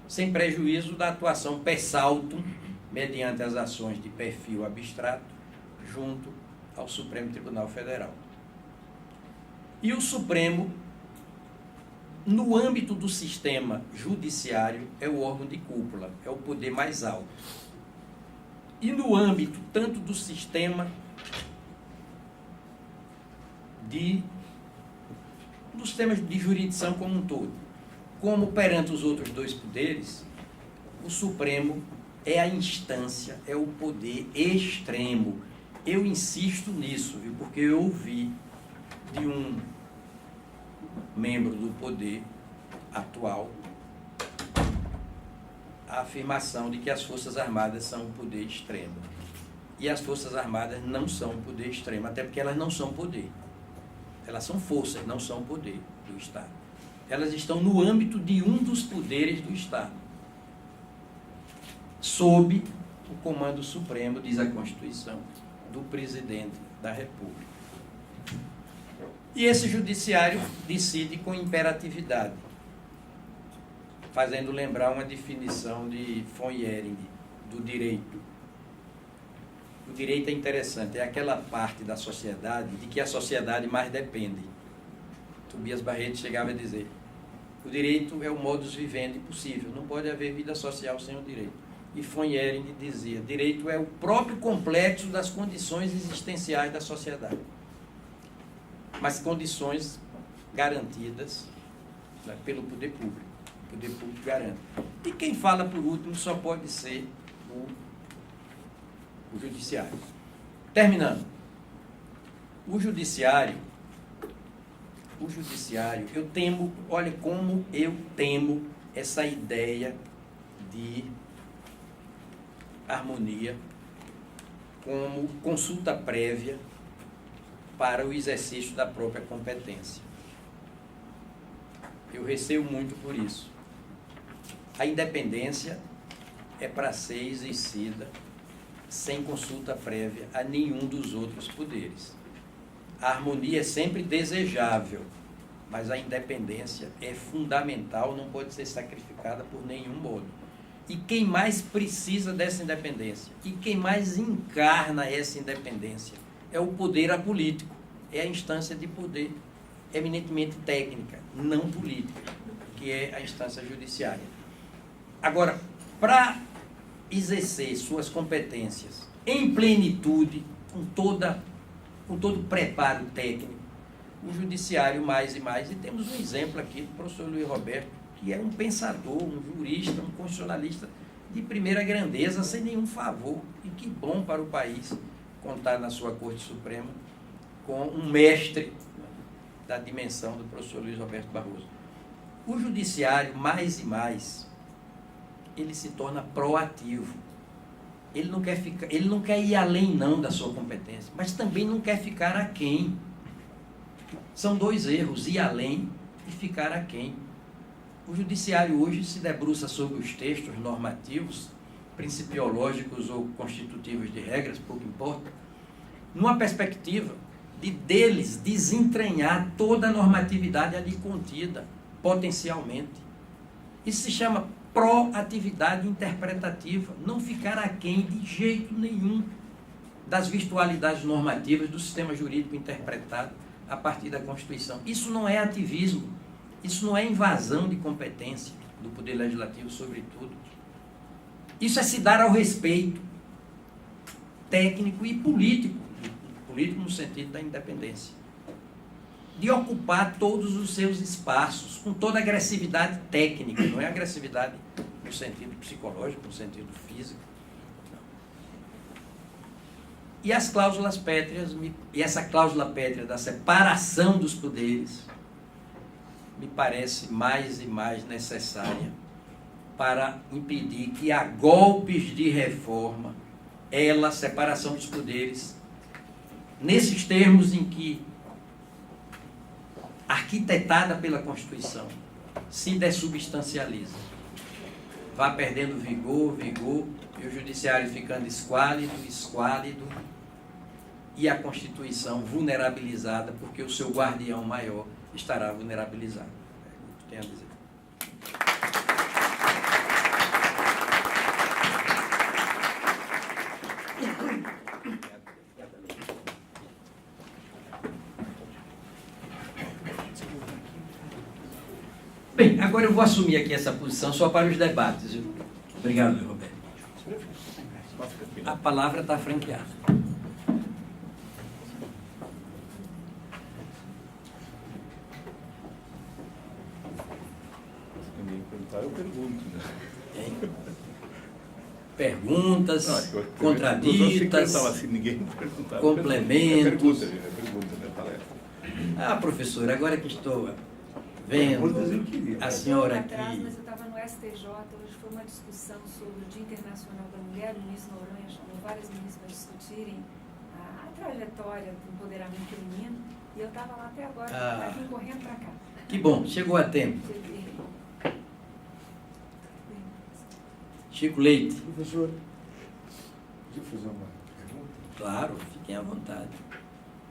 sem prejuízo da atuação per saltum, mediante as ações de perfil abstrato, junto ao Supremo Tribunal Federal. E o Supremo, no âmbito do sistema judiciário, é o órgão de cúpula, é o poder mais alto. E no âmbito tanto do sistema dos sistemas de jurisdição como um todo, como perante os outros 2 poderes, o Supremo é a instância, é o poder extremo. Eu insisto nisso, viu, porque eu ouvi de um membro do poder atual a afirmação de que as Forças Armadas são um poder extremo. E as Forças Armadas não são um poder extremo, até porque elas não são poder. Elas são forças, não são poder do Estado. Elas estão no âmbito de um dos poderes do Estado, sob o comando supremo, diz a Constituição, do Presidente da República. E esse judiciário decide com imperatividade, fazendo lembrar uma definição de von Ehring, do direito. O direito é interessante, é aquela parte da sociedade de que a sociedade mais depende. Tobias Barreto chegava a dizer, o direito é o modus vivendi possível, não pode haver vida social sem o direito. E von Ehring dizia, direito é o próprio complexo das condições existenciais da sociedade, mas condições garantidas, né, pelo poder público. O poder público garante. E quem fala por último só pode ser o judiciário. Terminando. O judiciário, eu temo, olha como eu temo essa ideia de harmonia como consulta prévia para o exercício da própria competência. Eu receio muito por isso. A independência é para ser exercida sem consulta prévia a nenhum dos outros poderes. A harmonia é sempre desejável, mas a independência é fundamental, não pode ser sacrificada por nenhum modo. E quem mais precisa dessa independência, e quem mais encarna essa independência, é o poder apolítico, é a instância de poder eminentemente técnica, não política, que é a instância judiciária. Agora, para exercer suas competências em plenitude, com todo o preparo técnico, o judiciário mais e mais, e temos um exemplo aqui do professor Luiz Roberto, que é um pensador, um jurista, um constitucionalista de primeira grandeza, sem nenhum favor, e que bom para o país contar na sua Corte Suprema com um mestre da dimensão do professor Luiz Roberto Barroso. O judiciário, mais e mais, ele se torna proativo. Ele não quer ir além não da sua competência, mas também não quer ficar aquém. São 2 erros, ir além e ficar aquém. O judiciário hoje se debruça sobre os textos normativos, principiológicos ou constitutivos de regras, pouco importa, numa perspectiva de deles desentranhar toda a normatividade ali contida, potencialmente. Isso se chama proatividade interpretativa, não ficar aquém de jeito nenhum das virtualidades normativas do sistema jurídico interpretado a partir da Constituição. Isso não é ativismo, isso não é invasão de competência do Poder Legislativo, sobretudo. Isso é se dar ao respeito técnico e político, político no sentido da independência, de ocupar todos os seus espaços, com toda a agressividade técnica, não é agressividade no sentido psicológico, no sentido físico. Não. E as cláusulas pétreas, e essa cláusula pétrea da separação dos poderes, me parece mais e mais necessária para impedir que a golpes de reforma, ela, separação dos poderes, nesses termos em que, arquitetada pela Constituição, se dessubstancializa, vá perdendo vigor, e o judiciário ficando esquálido, e a Constituição vulnerabilizada, porque o seu guardião maior estará vulnerabilizado. É o que tenho a dizer. Bem, agora eu vou assumir aqui essa posição só para os debates. Viu? Obrigado, meu Roberto. A palavra está franqueada. Se ninguém perguntar, eu pergunto. Né? Hein? Perguntas, Não, contraditas, assim, ninguém perguntar, complementos. É pergunta, né, palestra. Ah, professor, agora que estou vendo a senhora Atrás, mas aqui. eu estava no STJ, hoje foi uma discussão sobre o Dia Internacional da Mulher, o ministro Noronha chamou várias ministras para discutirem a trajetória do empoderamento feminino, e eu estava lá até agora, vim correndo para cá. Que bom, chegou a tempo. Chico Leite. Professor, deixa eu fazer uma pergunta. Claro, fiquem à vontade.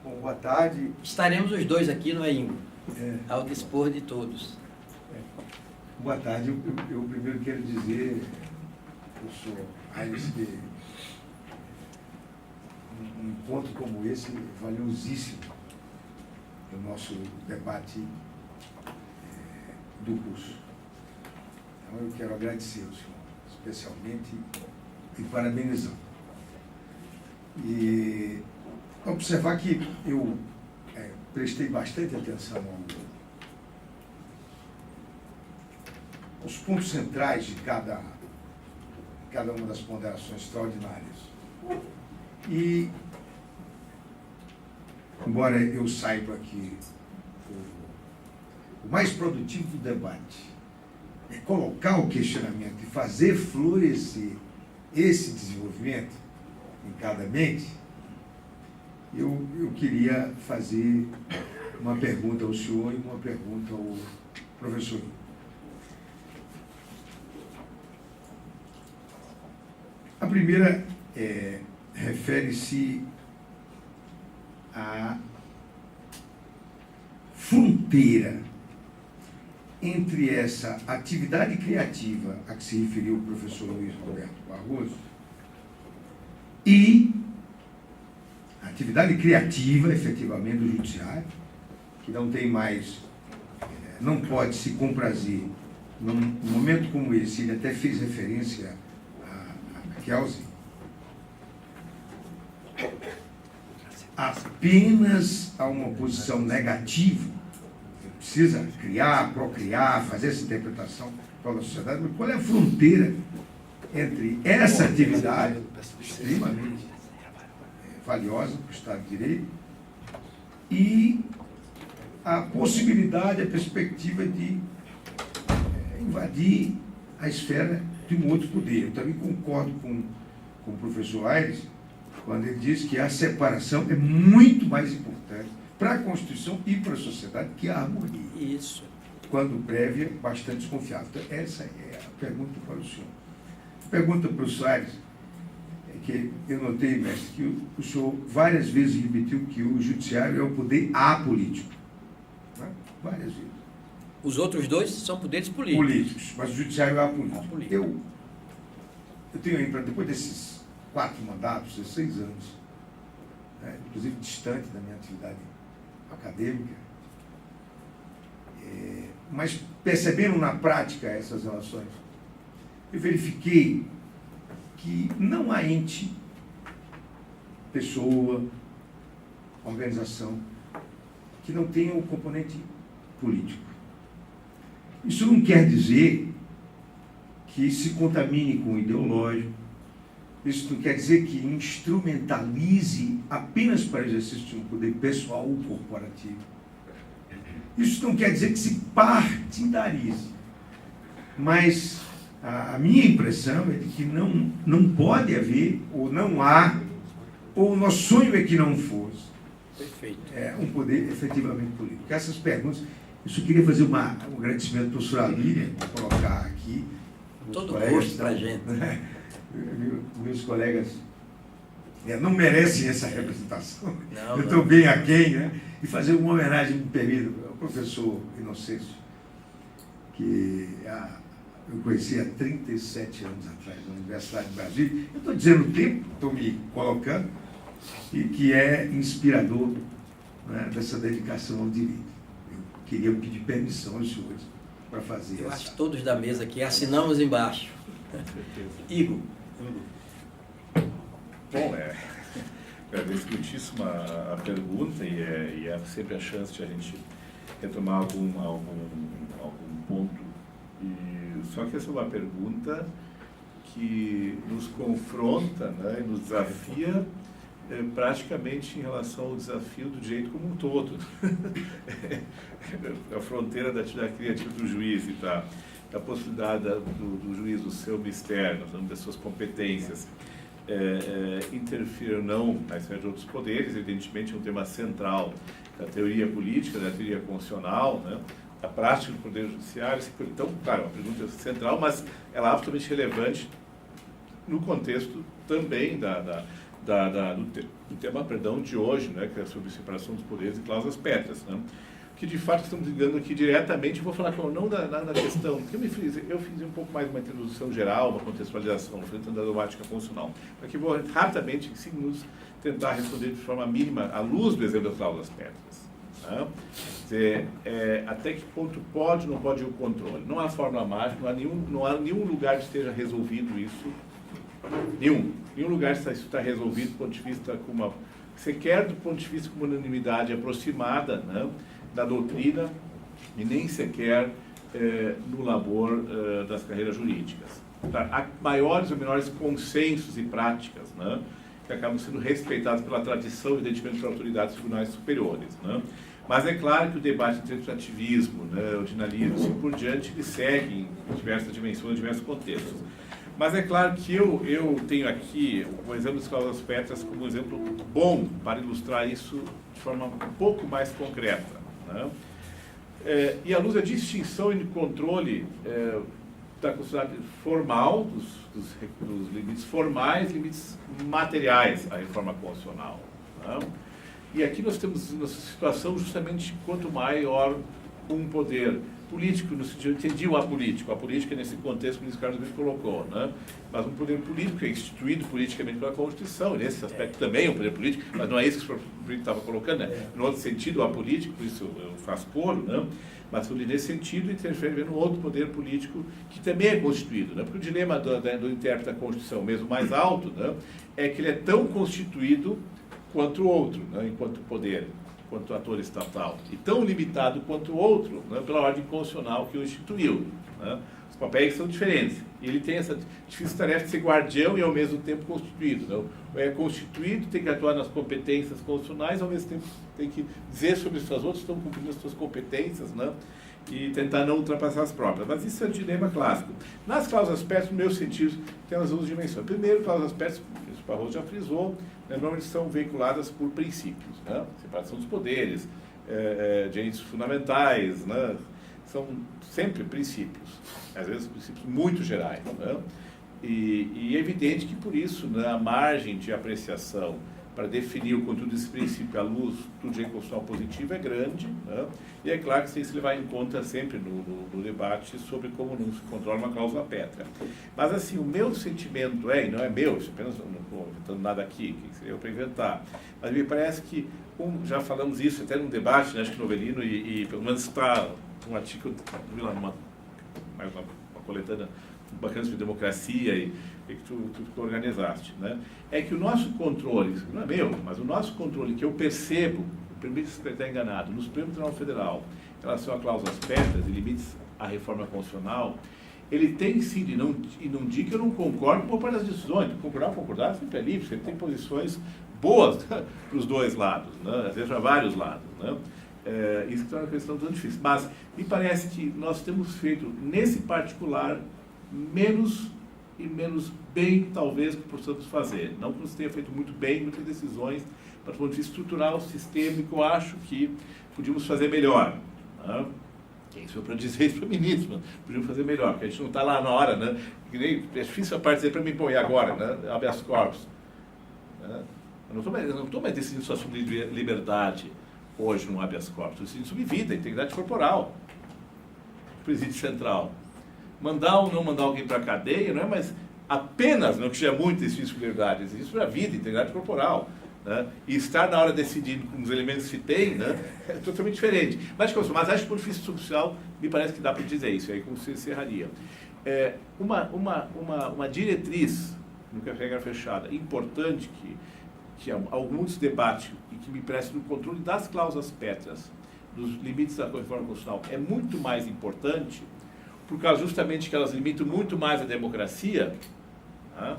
Bom, boa tarde. Estaremos os dois aqui, não é, Ingo? É, Ao dispor de todos. boa tarde. Eu primeiro quero dizer, professor Aires, que um encontro como esse é valiosíssimo no nosso debate do curso. Então, eu quero agradecer ao senhor, especialmente, e parabenizar. E observar que eu prestei bastante atenção aos pontos centrais de cada uma das ponderações extraordinárias. E, embora eu saiba que o mais produtivo do debate é colocar o questionamento e fazer florescer esse desenvolvimento em cada mente, eu queria fazer uma pergunta ao senhor e uma pergunta ao professor. A primeira refere-se à fronteira entre essa atividade criativa a que se referiu o professor Luiz Roberto Barroso e a atividade criativa, efetivamente, do judiciário, que não tem mais, não pode se comprazer. Num momento como esse, ele até fez referência a Kelsey, apenas a uma posição negativa, precisa criar, procriar, fazer essa interpretação para a sociedade, mas qual é a fronteira entre essa atividade extremamente valiosa para o Estado de Direito e a possibilidade, a perspectiva de invadir a esfera de um outro poder? Eu também concordo com o professor Aires quando ele diz que a separação é muito mais importante para a Constituição e para a sociedade que a harmonia. Isso. quando prévia, bastante desconfiável. Então, essa é a pergunta para o senhor. A pergunta para o Soares é que eu notei, mestre, que o senhor várias vezes repetiu que o judiciário é um poder apolítico. Né? Várias vezes. Os outros dois são poderes políticos. Políticos, mas o judiciário é apolítico. Apolítico. Eu tenho aí, depois desses 4 mandatos, 16 anos, né, inclusive distante da minha atividade acadêmica, mas percebendo na prática essas relações, eu verifiquei que não há ente, pessoa, organização, que não tenha um componente político. Isso não quer dizer que se contamine com o ideológico, isso não quer dizer que instrumentalize apenas para o exercício de um poder pessoal ou corporativo. Isso não quer dizer que se partidarize. Mas a minha impressão é de que não pode haver, ou não há, ou o nosso sonho é que não fosse, Perfeito. um poder efetivamente político. Essas perguntas, eu só queria fazer um agradecimento à professora Lília, por colocar aqui. Todo gosto para a gente. Meus colegas não merecem essa representação. Não, Eu estou bem aquém, né? E fazer uma homenagem, me permito, ao professor Inocêncio, que eu conheci há 37 anos atrás, na Universidade de Brasília. Eu estou dizendo o tempo, estou me colocando, e que é inspirador, né, dessa dedicação ao direito. Eu queria pedir permissão aos senhores para fazer Eu essa. acho que todos da mesa aqui assinamos embaixo. Igor. Bom, agradeço muitíssimo a pergunta e é sempre a chance de a gente retomar algum ponto. Só que essa é uma pergunta que nos confronta, né, e nos desafia praticamente em relação ao desafio do direito como um todo. A fronteira da atividade criativa do juiz e da possibilidade do juiz, do seu mistério, das suas competências, interferir ou não na esfera de outros poderes, evidentemente é um tema central da teoria política, da teoria constitucional, né, da prática do poder judiciário. Então, claro, é uma pergunta central, mas ela é absolutamente relevante no contexto também do tema de hoje, né, que é sobre separação dos poderes e cláusulas pétreas, né, que de fato estamos ligando aqui diretamente. Vou falar não da questão, porque eu fiz um pouco mais uma introdução geral, uma contextualização, enfrentando a dogmática constitucional. Aqui vou rapidamente, em 5 minutos, tentar responder de forma mínima, à luz do exemplo das cláusulas pétreas. Né? Dizer, até que ponto pode ou não pode ir o controle? Não há fórmula mágica, não há nenhum lugar que esteja resolvido isso. Nenhum lugar isso está resolvido do ponto de vista sequer do ponto de vista com uma unanimidade aproximada, né, da doutrina e nem sequer no labor das carreiras jurídicas. Tá? Há maiores ou menores consensos e práticas, né, que acabam sendo respeitados pela tradição, evidentemente, por autoridades tribunais superiores. Né? Mas é claro que o debate entre interpretativismo, né, ordinalismo e assim por diante, ele segue em diversas dimensões, em diversos contextos. Mas é claro que eu tenho aqui o exemplo das cláusulas pétreas como um exemplo bom para ilustrar isso de forma um pouco mais concreta. Né? E à luz da distinção e de controle da constitucionalidade formal, dos limites formais, limites materiais à reforma constitucional. Né? E aqui nós temos nossa situação justamente quanto maior um poder político, no sentido, eu entendi o apolítico. A política, nesse contexto, que o ministro Carlos Brito colocou, né? Mas um poder político é instituído politicamente pela Constituição, e nesse aspecto também é um poder político, mas não é isso que o Brito estava colocando, né? No outro sentido, o apolítico, por isso eu faço coro, né? Mas nesse sentido interfere no outro poder político que também é constituído, né? Porque o dilema do intérprete da Constituição, mesmo mais alto, né? É que ele é tão constituído quanto o outro, né? Enquanto poder, quanto ator estatal, e tão limitado quanto o outro, né, pela ordem constitucional que o instituiu. Né? Os papéis são diferentes. E ele tem essa difícil tarefa de ser guardião e, ao mesmo tempo, constituído. Né? É constituído, tem que atuar nas competências constitucionais, ao mesmo tempo tem que dizer sobre os outros, estão cumprindo as suas competências, né? E tentar não ultrapassar as próprias. Mas isso é um dilema clássico. Nas cláusulas pétreas, no meu sentido, tem as duas dimensões. Primeiro, cláusulas pétreas, o Barroso já frisou, normalmente são veiculadas por princípios, né? Separação dos poderes, direitos fundamentais, né? são sempre princípios, às vezes princípios muito gerais, né? E é evidente que, por isso, né, a margem de apreciação para definir o conteúdo desse princípio à luz do direito constitucional positivo é grande, né? E é claro que isso tem que se levar em conta sempre no debate sobre como não se controla uma cláusula pétrea. Mas, assim, o meu sentimento e não é meu, isso apenas não estou inventando nada aqui, que seria eu para inventar, mas me parece que, já falamos isso até num debate, né, acho que Novelino, e pelo menos está um artigo, mais uma coletânea bacana de democracia e que tu organizaste, né? É que o nosso controle, não é meu, mas o nosso controle que eu percebo, permite-se estar enganado, no Supremo Tribunal Federal, em relação a cláusulas pétreas e limites à reforma constitucional, ele tem sim, e não digo que eu não concordo com parte das decisões, concordar sempre é livre, sempre tem posições boas para os dois lados, né? Às vezes para vários lados, né? Isso é uma questão tão difícil, mas me parece que nós temos feito, nesse particular, menos bem, talvez, que possamos fazer. Não que você tenha feito muito bem muitas decisões, mas do ponto de vista estrutural, sistêmico, eu acho que podíamos fazer melhor. Né? Isso foi para dizer isso para o ministro, podíamos fazer melhor, porque a gente não está lá na hora, né? Que nem, é difícil a parte dizer para mim, pôr agora, né? Habeas corpus. Né? Eu não estou mais decidindo só sobre liberdade hoje no habeas corpus, estou decidindo sobre vida, integridade corporal, presídio central. Mandar ou não mandar alguém para a cadeia não é mais apenas, não que seja muito existe sobre liberdade, existe sobre a vida, integridade corporal. Né? E estar na hora decidindo com os elementos que tem, né? É totalmente diferente. Mas acho que do ponto de vista substancial, me parece que dá para dizer isso, aí como você encerraria. Uma diretriz, no que é regra fechada, importante que alguns debates e que me parece no controle das cláusulas pétreas, dos limites da reforma constitucional, é muito mais importante, por causa justamente que elas limitam muito mais a democracia, né?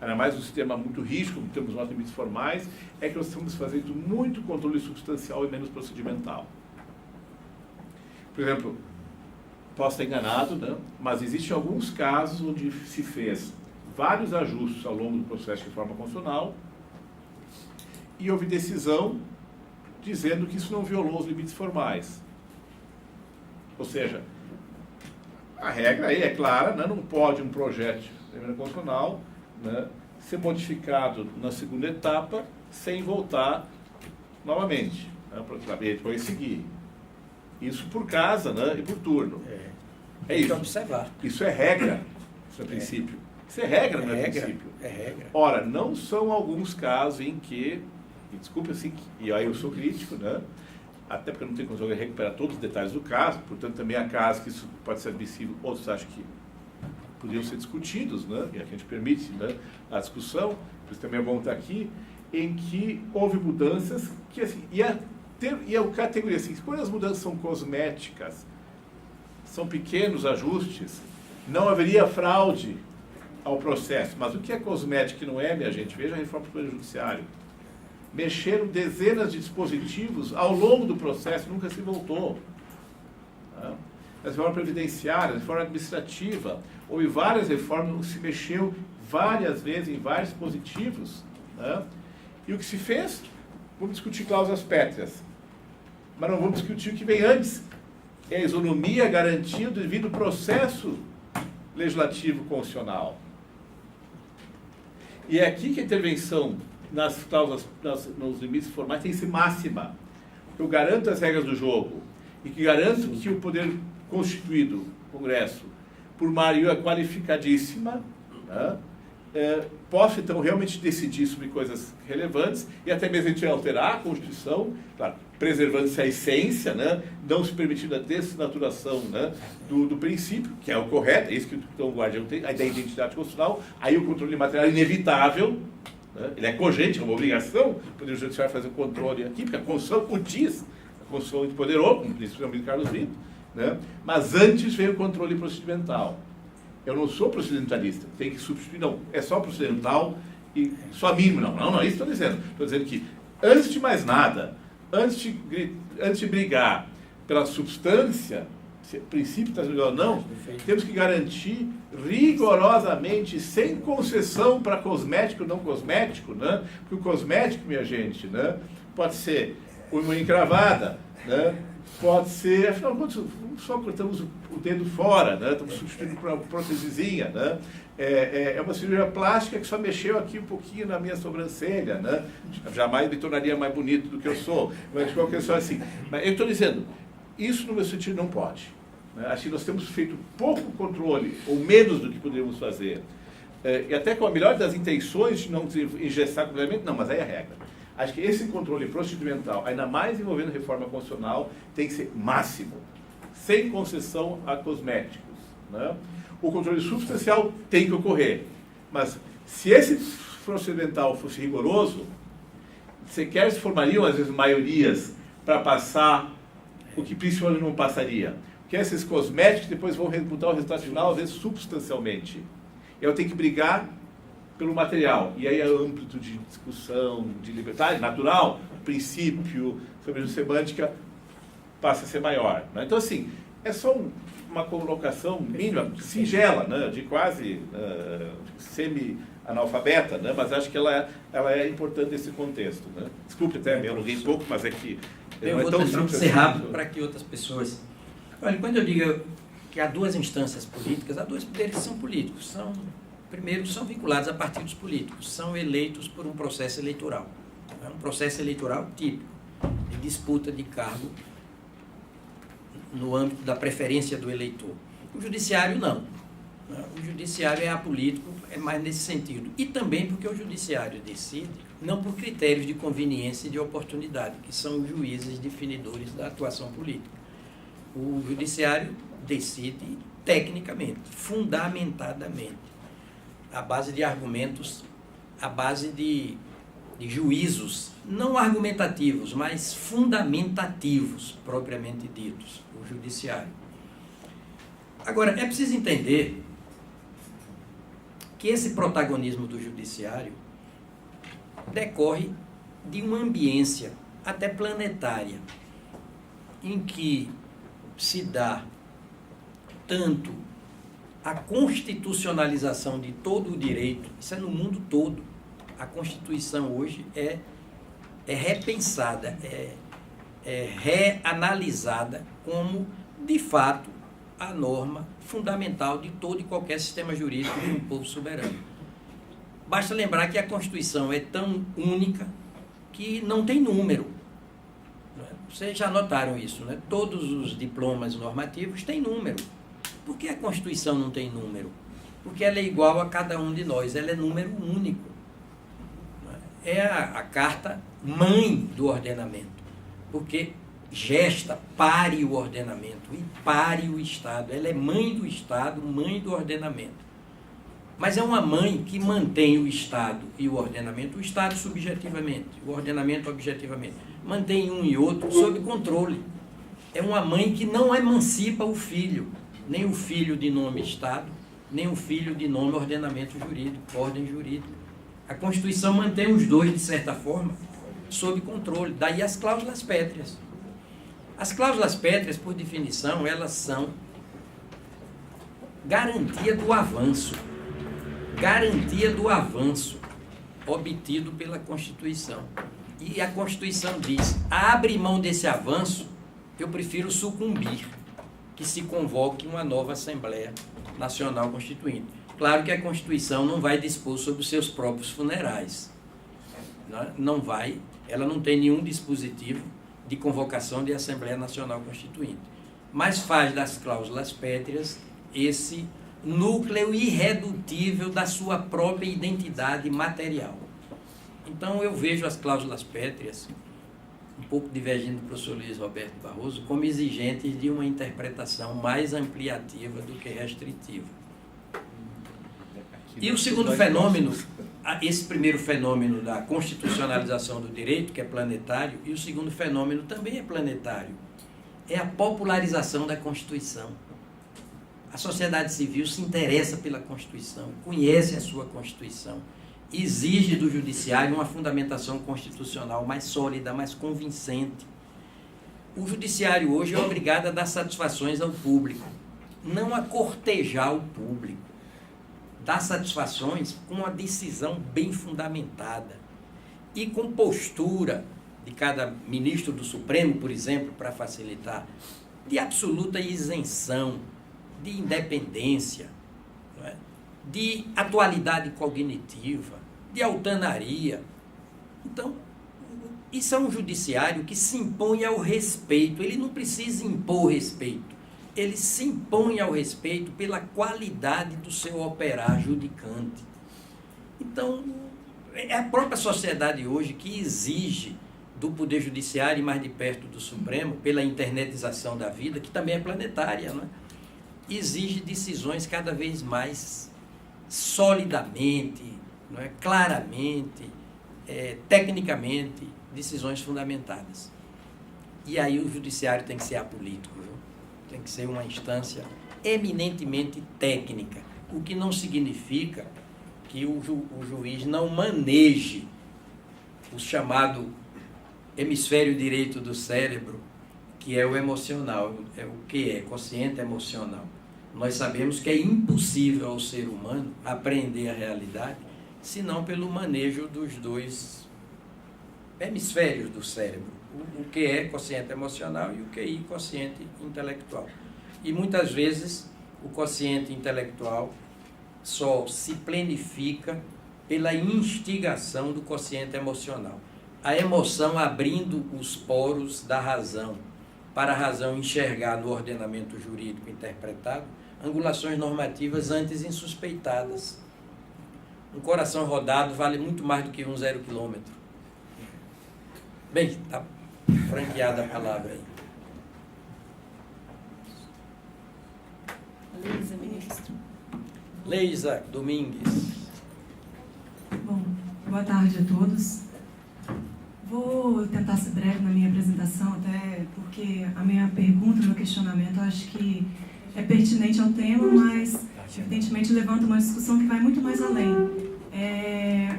Ainda mais um sistema muito rígido, como temos nossos limites formais, é que nós estamos fazendo muito controle substancial e menos procedimental. Por exemplo, posso estar enganado, né? Mas existem alguns casos onde se fez vários ajustes ao longo do processo de reforma constitucional e houve decisão dizendo que isso não violou os limites formais. Ou seja, a regra aí é clara, né? Não pode um projeto de emenda constitucional, né, ser modificado na segunda etapa sem voltar novamente, né, para depois seguir. Isso por casa, né, e por turno. É isso. Observar. Isso é regra, isso é princípio. Isso é regra, não é princípio. É regra. Ora, não são alguns casos em que, e desculpe assim, e aí eu sou crítico, né, até porque eu não tenho como recuperar todos os detalhes do caso, portanto também há casos que isso pode ser admissível, outros acham que poderiam ser discutidos, né, e a gente permite, né, a discussão, por isso também é bom estar aqui, em que houve mudanças que, assim, e a categoria assim, quando as mudanças são cosméticas, são pequenos ajustes, não haveria fraude ao processo. Mas o que é cosmético e não é, minha gente? Veja a reforma do Poder Judiciário. Mexeram dezenas de dispositivos ao longo do processo, nunca se voltou. Tá? A reforma previdenciária, a reforma administrativa, houve várias reformas, se mexeu várias vezes em vários dispositivos. Né? E o que se fez? Vamos discutir cláusulas pétreas. Mas não vamos discutir o que vem antes. É a isonomia, a garantia do devido processo legislativo constitucional. E é aqui que a intervenção nas cláusulas, nos limites formais tem que ser máxima. Eu garanto as regras do jogo e que garanto que o poder constituído, Congresso, por maioria qualificadíssima, né, possa então realmente decidir sobre coisas relevantes e até mesmo a gente alterar a Constituição, claro, preservando-se a essência, né, não se permitindo a desnaturação, né, do princípio, que é o correto, é isso que então, o guardião tem, a da identidade constitucional, aí o controle material é inevitável, né, ele é cogente, é uma obrigação, o Poder Judiciário fazer o controle aqui, porque a Constituição o diz, a Constituição de poderoso, como disse o amigo Carlos Brito, né, mas antes veio o controle procedimental. Eu não sou procedimentalista, tem que substituir, não, é só procedimental e só mínimo, não, isso estou dizendo. Estou dizendo que, antes de mais nada, antes de brigar pela substância, se o princípio está melhor ou não, temos que garantir rigorosamente, sem concessão para cosmético ou não cosmético, né? Porque o cosmético, minha gente, né, pode ser uma encravada, né? Pode ser, afinal, só cortamos o dedo fora, né? Estamos substituindo por uma prótesezinha, né? É uma cirurgia plástica que só mexeu aqui um pouquinho na minha sobrancelha, né? Jamais me tornaria mais bonito do que eu sou, mas de qualquer forma assim. Mas eu estou dizendo, isso no meu sentido não pode. Né? Acho que nós temos feito pouco controle, ou menos do que poderíamos fazer. E até com a melhor das intenções de não engessar completamente, não, mas aí é a regra. Acho que esse controle procedimental, ainda mais envolvendo reforma constitucional, tem que ser máximo, sem concessão a cosméticos. Né? O controle substancial tem que ocorrer, mas se esse procedimental fosse rigoroso, sequer se formariam, às vezes, maiorias para passar o que principalmente não passaria. Porque esses cosméticos depois vão mudar o resultado final, às vezes, substancialmente. E eu tenho que brigar pelo material. E aí a âmbito de discussão, de liberdade natural, o princípio sobre a semântica passa a ser maior. Né? Então, assim, é só uma colocação mínima, singela, né? De quase semi-analfabeta, né? Mas acho que ela é importante nesse contexto. Né? Desculpe até, me alonguei pouco, mas é que Eu não vou é tão tentar simples ser assim. rápido para que outras pessoas... Olha, quando eu digo que há duas instâncias políticas, há dois poderes que são políticos. Primeiro, são vinculados a partidos políticos, são eleitos por um processo eleitoral. É um processo eleitoral típico, de disputa de cargo no âmbito da preferência do eleitor. O judiciário, não. O judiciário é apolítico, é mais nesse sentido. E também porque o judiciário decide, não por critérios de conveniência e de oportunidade, que são os juízes definidores da atuação política. O judiciário decide tecnicamente, fundamentadamente, à base de argumentos, à base de juízos, não argumentativos, mas fundamentativos, propriamente ditos, o judiciário. Agora, é preciso entender que esse protagonismo do judiciário decorre de uma ambiência até planetária, em que se dá tanto a constitucionalização de todo o direito, isso é no mundo todo. A Constituição hoje é repensada, é reanalisada como, de fato, a norma fundamental de todo e qualquer sistema jurídico de um povo soberano. Basta lembrar que a Constituição é tão única que não tem número. Vocês já notaram isso, né? Todos os diplomas normativos têm número. Por que a Constituição não tem número? Porque ela é igual a cada um de nós, ela é número único. É a carta mãe do ordenamento, porque gesta, pare o ordenamento e pare o Estado. Ela é mãe do Estado, mãe do ordenamento. Mas é uma mãe que mantém o Estado e o ordenamento, o Estado subjetivamente, o ordenamento objetivamente. Mantém um e outro sob controle. É uma mãe que não emancipa o filho, nem o filho de nome Estado, nem o filho de nome ordenamento jurídico, ordem jurídica. A Constituição mantém os dois, de certa forma, sob controle. Daí as cláusulas pétreas. As cláusulas pétreas, por definição, elas são garantia do avanço. Garantia do avanço obtido pela Constituição. E a Constituição diz, abre mão desse avanço, eu prefiro sucumbir, que se convoque uma nova Assembleia Nacional Constituinte. Claro que a Constituição não vai dispor sobre os seus próprios funerais. Não vai, ela não tem nenhum dispositivo de convocação de Assembleia Nacional Constituinte. Mas faz das cláusulas pétreas esse núcleo irredutível da sua própria identidade material. Então eu vejo as cláusulas pétreas, um pouco divergindo do professor Luiz Roberto Barroso, como exigentes de uma interpretação mais ampliativa do que restritiva. E o segundo fenômeno, esse primeiro fenômeno da constitucionalização do direito, que é planetário, e o segundo fenômeno também é planetário, é a popularização da Constituição. A sociedade civil se interessa pela Constituição, conhece a sua Constituição, exige do judiciário uma fundamentação constitucional mais sólida, mais convincente. O judiciário hoje é obrigado a dar satisfações ao público, não a cortejar o público. Dar satisfações com uma decisão bem fundamentada e com postura de cada ministro do Supremo, por exemplo, para facilitar de absoluta isenção, de independência, não é? De atualidade cognitiva, de altaneria. Então, isso é um judiciário que se impõe ao respeito. Ele não precisa impor respeito. Ele se impõe ao respeito pela qualidade do seu operar judicante. Então, é a própria sociedade hoje que exige do Poder Judiciário e mais de perto do Supremo, pela internetização da vida, que também é planetária, não é? Exige decisões cada vez mais solidamente, não é? Claramente, tecnicamente, decisões fundamentadas. E aí o judiciário tem que ser apolítico, viu? Tem que ser uma instância eminentemente técnica, o que não significa que o juiz não maneje o chamado hemisfério direito do cérebro, que é o emocional, é o que é consciente emocional. Nós sabemos que é impossível ao ser humano aprender a realidade senão pelo manejo dos dois hemisférios do cérebro, o que é consciente emocional e o QI consciente intelectual. E muitas vezes o consciente intelectual só se plenifica pela instigação do consciente emocional. A emoção abrindo os poros da razão, para a razão enxergar no ordenamento jurídico interpretado angulações normativas antes insuspeitadas. Um coração rodado vale muito mais do que um 0 quilômetro. Bem, está franqueada a palavra aí. Leisa, ministro. Leisa Domingues. Bom, boa tarde a todos. Vou tentar ser breve na minha apresentação, até porque a minha pergunta, meu questionamento, eu acho que é pertinente ao tema, mas evidentemente levanta uma discussão que vai muito mais além.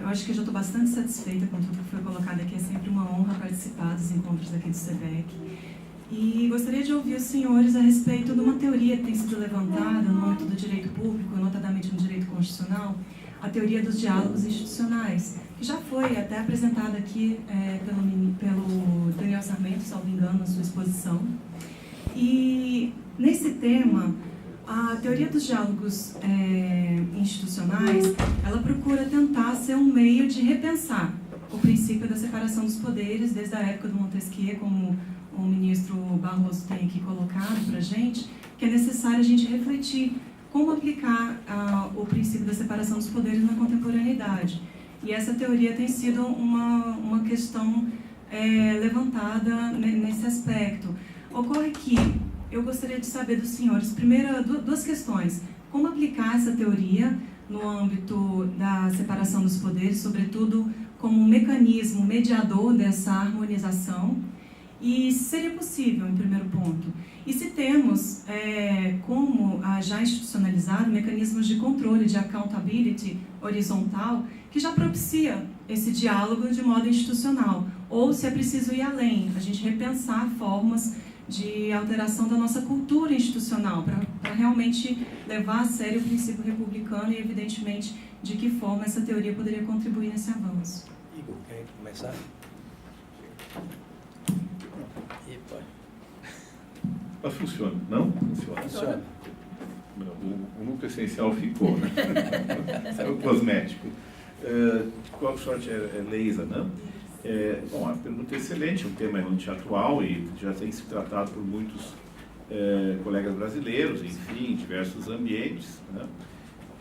Eu acho que eu já estou bastante satisfeita com tudo que foi colocado aqui, é sempre uma honra participar dos encontros aqui do SEBEC. E gostaria de ouvir os senhores a respeito de uma teoria que tem sido levantada no âmbito do direito público, notadamente no direito constitucional, a teoria dos diálogos institucionais, que já foi até apresentada aqui pelo Daniel Sarmento, salvo engano, na sua exposição. E nesse tema, a teoria dos diálogos institucionais, ela procura tentar ser um meio de repensar o princípio da separação dos poderes, desde a época do Montesquieu, como o ministro Barroso tem aqui colocado para a gente, que é necessário a gente refletir como aplicar o princípio da separação dos poderes na contemporaneidade. E essa teoria tem sido uma questão levantada nesse aspecto. Ocorre que eu gostaria de saber dos senhores, primeiro, duas questões. Como aplicar essa teoria no âmbito da separação dos poderes, sobretudo como um mecanismo mediador dessa harmonização? E se seria possível, em primeiro ponto. E se temos, como já institucionalizado, mecanismos de controle, de accountability horizontal, que já propicia esse diálogo de modo institucional. Ou se é preciso ir além, a gente repensar formas de alteração da nossa cultura institucional, para realmente levar a sério o princípio republicano e, evidentemente, de que forma essa teoria poderia contribuir nesse avanço. Igor, quer começar? Mas funciona, não? Funciona. O núcleo essencial ficou, né? É o cosmético. Qual sorte é Leisa, não? Bom, a pergunta é excelente, um tema realmente atual e já tem se tratado por muitos colegas brasileiros, enfim, em diversos ambientes, né?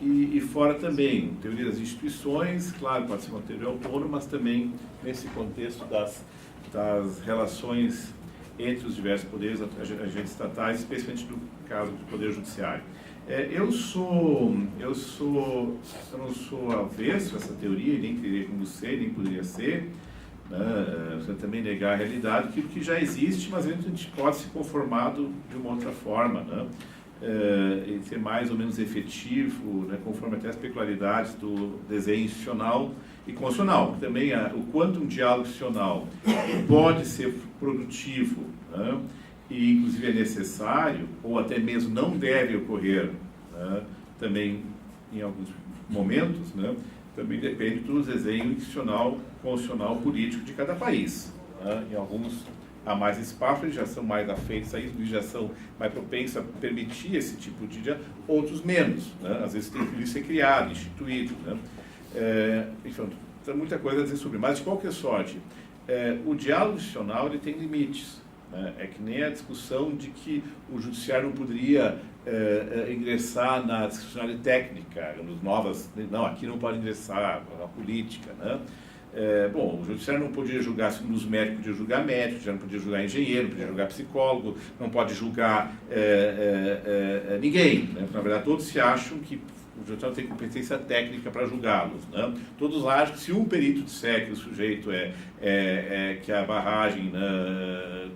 E fora também, teoria das instituições, claro, pode ser uma teoria autônoma, mas também nesse contexto das relações entre os diversos poderes, agentes estatais, especialmente no caso do Poder Judiciário. Eu não sou avesso a essa teoria, nem teria como ser, nem poderia ser, né? Você também negar a realidade, que já existe, mas a gente pode se conformar de uma outra forma, né? E ser mais ou menos efetivo, né? Conforme até as peculiaridades do desenho institucional e constitucional. Também o quanto um diálogo institucional pode ser produtivo, né? E inclusive é necessário, ou até mesmo não deve ocorrer, né? Também em alguns momentos, né? Também depende do desenho institucional, constitucional, político de cada país, né? Em alguns há mais espaço, eles já são mais afeitos a isso, eles já são mais propensos a permitir esse tipo de diálogo, outros menos, né? Às vezes tem que isso ser criado, instituído, né? Enfim, tem muita coisa a dizer sobre, mas de qualquer sorte, o diálogo institucional ele tem limites, né? É que nem a discussão de que o judiciário não poderia ingressar na discussão técnica, nos novas, não, aqui não pode ingressar na política, né? Bom, o judiciário não podia julgar nos médicos, podia julgar médico, já não podia julgar engenheiro, podia julgar psicólogo, não pode julgar ninguém, né? Na verdade, todos se acham que o judiciário tem competência técnica para julgá-los, né? Todos acham que se um perito disser que o sujeito que a barragem, né,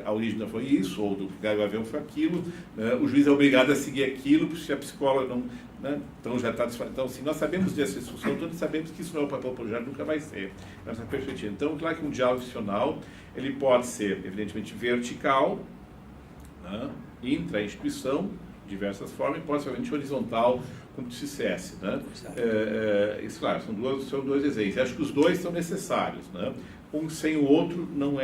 a origem não foi isso, ou do que caiu o avião foi aquilo, né, o juiz é obrigado a seguir aquilo, se a psicóloga não... Né, então, já está... Então, assim, nós sabemos dessa discussão, todos sabemos que isso não é o papel do projeto, nunca vai ser nessa perspectiva. Então, claro que um diálogo institucional, ele pode ser, evidentemente, vertical, né, intra-instituição, de diversas formas, e pode ser, obviamente, horizontal, como se dissesse, né? Isso, claro, são dois exemplos. Acho que os dois são necessários, né? Um sem o outro não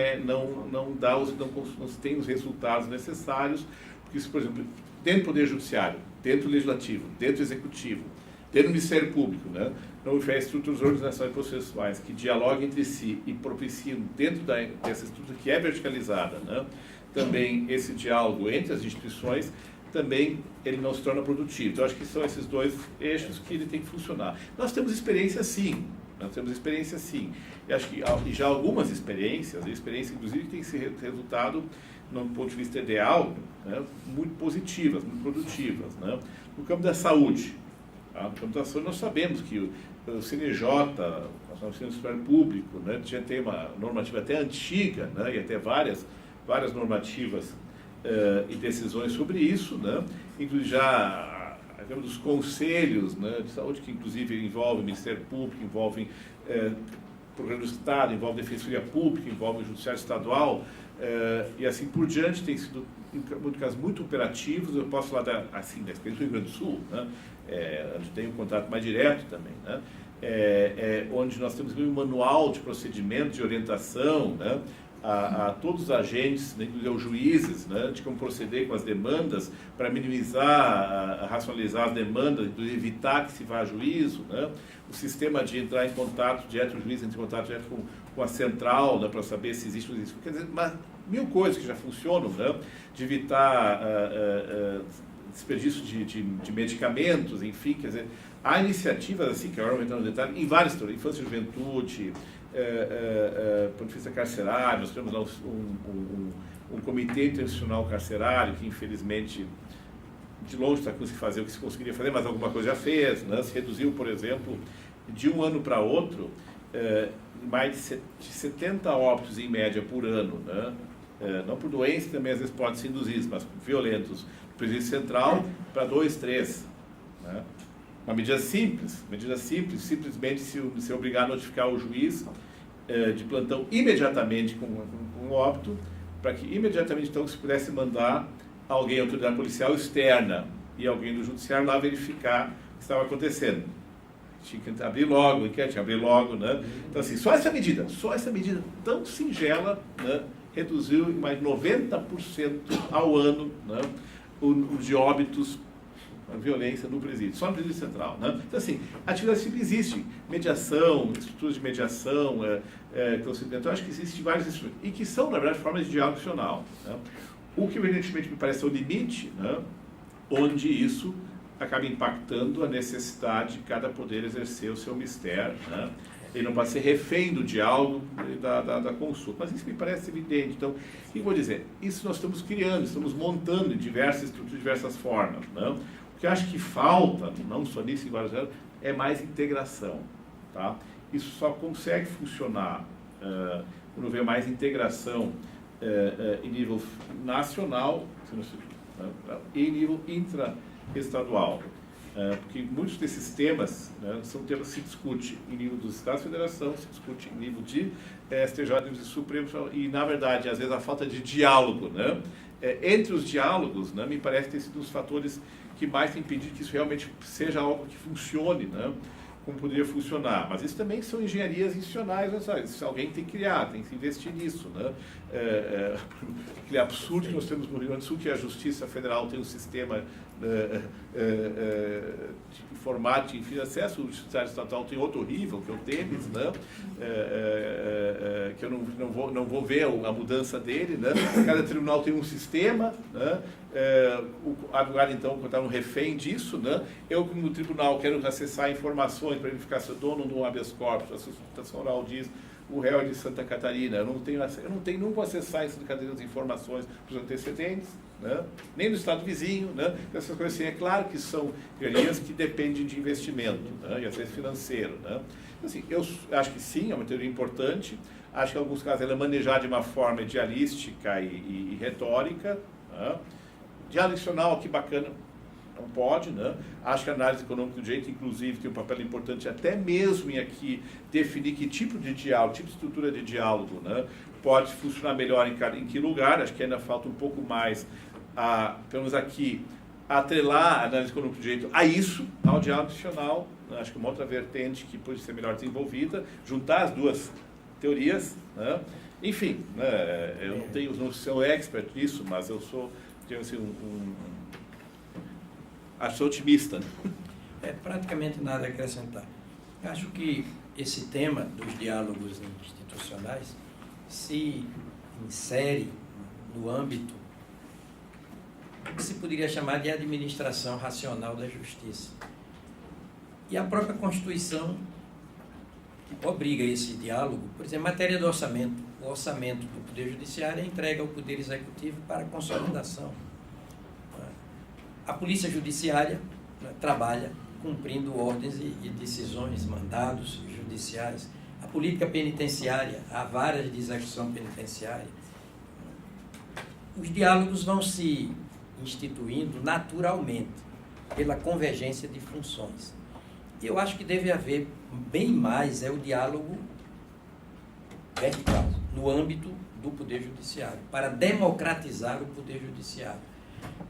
tem os resultados necessários, porque isso, por exemplo, dentro do Poder Judiciário, dentro do Legislativo, dentro do Executivo, dentro do Ministério Público, né? Não houver estruturas organizacionais processuais que dialoguem entre si e propiciam dentro dessa estrutura que é verticalizada, né? Também esse diálogo entre as instituições, também ele não se torna produtivo. Então, acho que são esses dois eixos que ele tem que funcionar. Nós temos experiência, sim. E acho que já algumas experiências inclusive que têm esse resultado, no ponto de vista ideal, né, muito positivas, muito produtivas, né? No campo da saúde, tá? No campo da saúde nós sabemos que o CNJ, o Conselho Superior Público, né, já tem uma normativa até antiga, né, e até várias normativas e decisões sobre isso, né? Inclusive já dos conselhos, né, de saúde, que inclusive envolvem o Ministério Público, envolvem o Programa do Estado, envolve a Defensoria Pública, envolve o Judiciário Estadual, e assim por diante, tem sido, em muitos casos, muito operativos. Eu posso falar da experiência do Rio Grande do Sul, né, onde tem um contato mais direto também, né, onde nós temos um manual de procedimento, de orientação, né, a todos os agentes, né, inclusive aos juízes, né, de como proceder com as demandas para minimizar, racionalizar as demandas, inclusive evitar que se vá a juízo, né, o sistema de entrar em contato direto, o juiz entra em contato direto com a central, né, para saber se existe ou não existe. Quer dizer, mil coisas que já funcionam, né, de evitar desperdício de medicamentos, enfim, quer dizer, há iniciativas assim, que agora vou entrar no detalhe, em vários setores, infância e juventude, do ponto de vista carcerário. Nós temos lá um comitê internacional carcerário que, infelizmente, de longe está conseguindo fazer o que se conseguiria fazer, mas alguma coisa já fez, né? Se reduziu, por exemplo, de um ano para outro, mais de 70 óbitos em média por ano, né? Não por doenças, também às vezes podem ser induzidos, mas violentos, do presídio central para 2, 3, né? Uma medida simples, simplesmente se obrigar a notificar o juiz de plantão imediatamente com um óbito, para que imediatamente então se pudesse mandar alguém, autoridade policial externa e alguém do judiciário lá verificar o que estava acontecendo. Tinha que abrir logo, né? Então assim, só essa medida tão singela, né, reduziu em mais 90% ao ano, né, o de óbitos, a violência no presídio, só no presídio central, né? Então, assim, a atividade sempre existe, mediação, estruturas de mediação, então, acho que existem vários instrumentos, e que são, na verdade, formas de diálogo institucional, né? O que, evidentemente, me parece o limite, né, onde isso acaba impactando a necessidade de cada poder exercer o seu mistério, né? Ele não pode ser refém do diálogo da consulta, mas isso me parece evidente. Então, e vou dizer, isso nós estamos criando, estamos montando em diversas estruturas, de diversas formas, né? O que eu acho que falta, não só nisso, em vários anos, é mais integração, tá? Isso só consegue funcionar quando houver mais integração em nível nacional, e em nível intraestadual. Porque muitos desses temas, né, são temas que se discute em nível dos Estados de Federação, se discute em nível de STJ, nível de Supremo, e, na verdade, às vezes a falta de diálogo, né, entre os diálogos, né, me parece ter sido um dos fatores que mais tem impedido que isso realmente seja algo que funcione, né, como poderia funcionar. Mas isso também são engenharias institucionais, isso alguém tem que criar, tem que se investir nisso, né? Aquele absurdo que nós temos no Rio Grande do Sul, que a Justiça Federal tem um sistema informático e de acesso, o Judiciário Estatal tem outro horrível, que é o TEMES, né? Que eu não vou ver a mudança dele, né? Cada tribunal tem um sistema, né? O advogado, então, está um refém disso, né? Eu, como tribunal, quero acessar informações para verificar se eu dono de um habeas corpus, a sustentação oral diz, o réu é de Santa Catarina, eu não tenho nunca acessar em Santa Catarina as informações para os antecedentes, né? Nem do estado vizinho, né? Essas coisas assim, é claro que são teorias que dependem de investimento, né? E às vezes financeiro, né? Assim, eu acho que sim, é uma teoria importante, acho que em alguns casos ela é manejada de uma forma idealística e retórica, né? Diálogo institucional, que bacana, não pode, né? Acho que a análise econômica do direito, inclusive, tem um papel importante até mesmo em aqui definir que tipo de diálogo, tipo de estrutura de diálogo, né? Pode funcionar melhor em que lugar. Acho que ainda falta um pouco mais, pelo menos aqui, atrelar a análise econômica do direito a isso, ao diálogo institucional, né? Acho que uma outra vertente que pode ser melhor desenvolvida, juntar as duas teorias, né? Enfim, né? Eu não sou expert nisso, mas eu tenho assim, acho que sou otimista. Praticamente nada a acrescentar. Eu acho que esse tema dos diálogos institucionais se insere no âmbito que se poderia chamar de administração racional da justiça. E a própria Constituição obriga esse diálogo, por exemplo, em matéria do orçamento. O orçamento do Poder Judiciário é entregue ao Poder Executivo para consolidação. A Polícia Judiciária, né, trabalha cumprindo ordens e decisões, mandados judiciais. A política penitenciária, há varas de execução penitenciária. Os diálogos vão se instituindo naturalmente, pela convergência de funções. Eu acho que deve haver bem mais o diálogo vertical, no âmbito do Poder Judiciário, para democratizar o Poder Judiciário.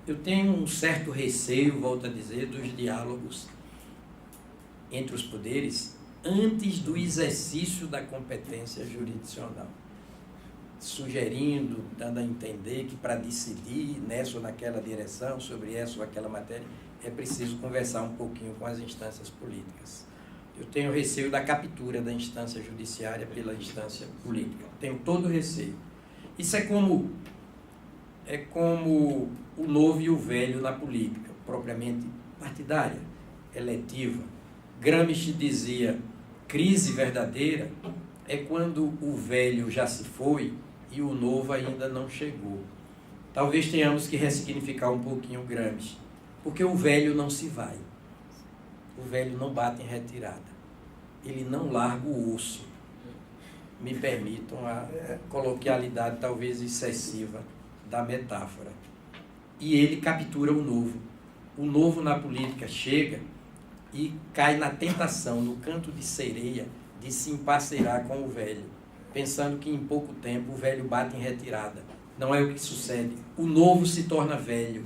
Eu tenho um certo receio, volto a dizer, dos diálogos entre os poderes antes do exercício da competência jurisdicional, sugerindo, dando a entender que para decidir nessa ou naquela direção, sobre essa ou aquela matéria, é preciso conversar um pouquinho com as instâncias políticas. Eu tenho receio da captura da instância judiciária pela instância política. Tenho todo o receio. Isso é como o novo e o velho na política, propriamente partidária, eletiva. Gramsci dizia, crise verdadeira é quando o velho já se foi e o novo ainda não chegou. Talvez tenhamos que ressignificar um pouquinho o Gramsci, porque o velho não se vai. O velho não bate em retirada. Ele não larga o osso. Me permitam a coloquialidade talvez excessiva da metáfora. E ele captura o novo. O novo na política chega e cai na tentação, no canto de sereia, de se emparceirar com o velho, pensando que em pouco tempo o velho bate em retirada. Não é o que sucede. O novo se torna velho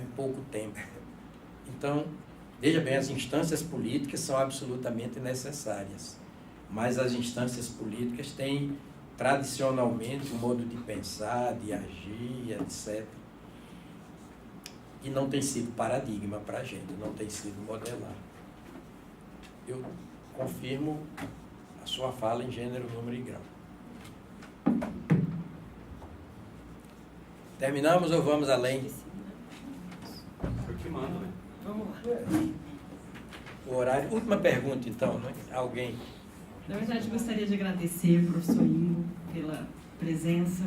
em pouco tempo. Então, veja bem, as instâncias políticas são absolutamente necessárias, mas as instâncias políticas têm tradicionalmente um modo de pensar, de agir, etc., e não tem sido paradigma para a gente, não tem sido modelar. Eu confirmo a sua fala em gênero, número e grau. Terminamos ou vamos além? Eu que mando, né? Vamos lá. O horário. Última pergunta, então, né? Alguém? Na verdade, gostaria de agradecer ao professor Ingo pela presença,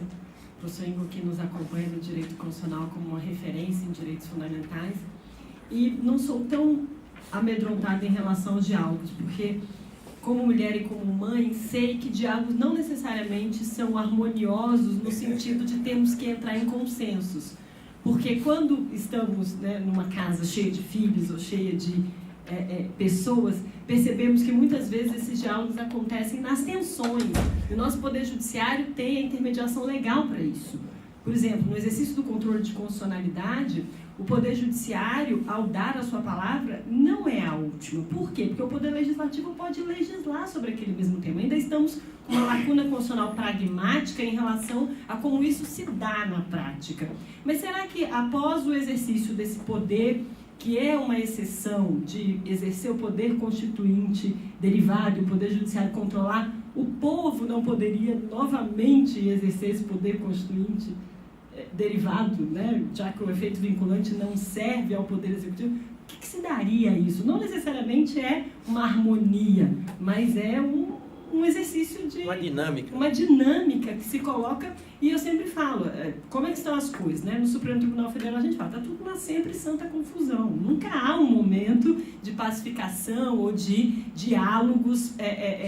professor Ingo que nos acompanha no direito constitucional como uma referência em direitos fundamentais. E não sou tão amedrontada em relação aos diálogos, porque como mulher e como mãe, sei que diálogos não necessariamente são harmoniosos no sentido de termos que entrar em consensos. Porque quando estamos, né, numa casa cheia de filhos ou cheia de pessoas, percebemos que muitas vezes esses diálogos acontecem nas tensões. E o nosso Poder Judiciário tem a intermediação legal para isso. Por exemplo, no exercício do controle de constitucionalidade, o Poder Judiciário, ao dar a sua palavra, não é a última. Por quê? Porque o Poder Legislativo pode legislar sobre aquele mesmo tema. Ainda estamos com uma lacuna constitucional pragmática em relação a como isso se dá na prática. Mas será que, após o exercício desse poder, que é uma exceção de exercer o poder constituinte derivado e o Poder Judiciário controlar, o povo não poderia novamente exercer esse poder constituinte derivado, né? Já que o efeito vinculante não serve ao Poder Executivo? O que se daria a isso? Não necessariamente é uma harmonia, mas é um exercício de... Uma dinâmica que se coloca, e eu sempre falo, como é que estão as coisas, né? No Supremo Tribunal Federal a gente fala, está tudo uma sempre santa confusão. Nunca há um momento de pacificação ou de diálogos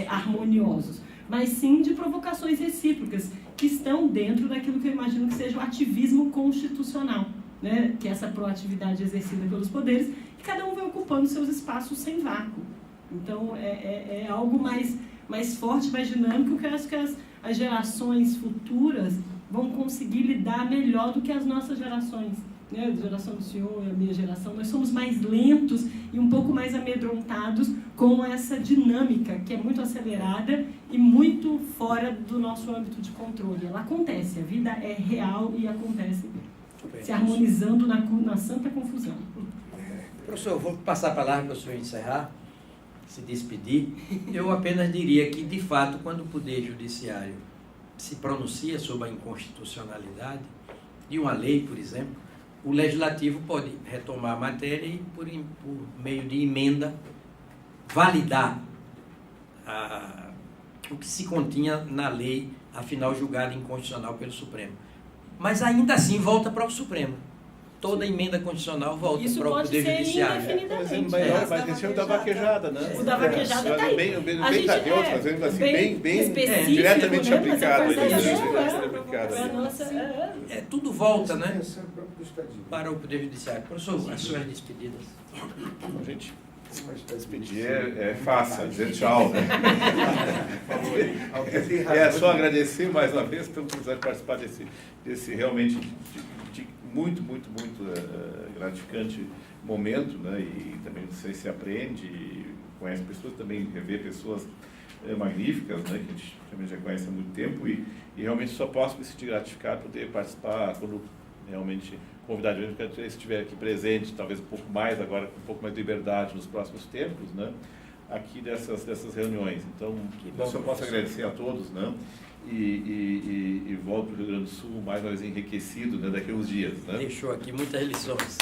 harmoniosos, mas sim de provocações recíprocas, que estão dentro daquilo que eu imagino que seja o ativismo constitucional, né? Que é essa proatividade exercida pelos poderes, e cada um vai ocupando seus espaços sem vácuo. Então, é algo mais forte, mais dinâmico, que eu acho que as gerações futuras vão conseguir lidar melhor do que as nossas gerações. Né? A geração do senhor, a minha geração, nós somos mais lentos e um pouco mais amedrontados com essa dinâmica que é muito acelerada e muito fora do nosso âmbito de controle. Ela acontece, a vida é real e acontece se harmonizando na santa confusão. Professor, vou passar a palavra para o senhor encerrar, se despedir. Eu apenas diria que, de fato, quando o Poder Judiciário se pronuncia sobre a inconstitucionalidade de uma lei, por exemplo, o Legislativo pode retomar a matéria e, por meio de emenda, validar o que se continha na lei, afinal julgada inconstitucional pelo Supremo. Mas ainda assim volta para o Supremo. Toda emenda constitucional volta para o Poder Judiciário. Mas esse é o da vaquejada, né? O da vaquejada está aí. Bem tarioso, mas ainda assim, bem diretamente aplicado. Tudo volta, né? Para o Poder Judiciário. Professor, as suas despedidas. Gente, despedir é fácil, dizer tchau, né? É só agradecer mais uma vez pelo oportunidade de participar desse realmente muito gratificante momento, né? E também você se aprende, conhece pessoas, também rever pessoas magníficas, né? Que a gente também já conhece há muito tempo e realmente só posso me sentir gratificado poder participar quando realmente convidado, mesmo que eu estiver aqui presente, talvez um pouco mais agora, com um pouco mais de liberdade nos próximos tempos, né? Aqui dessas reuniões. Então, eu só posso agradecer a todos, né? E volto para o Rio Grande do Sul mais uma vez enriquecido, né, daqui a uns dias. Né? Deixou aqui muitas lições.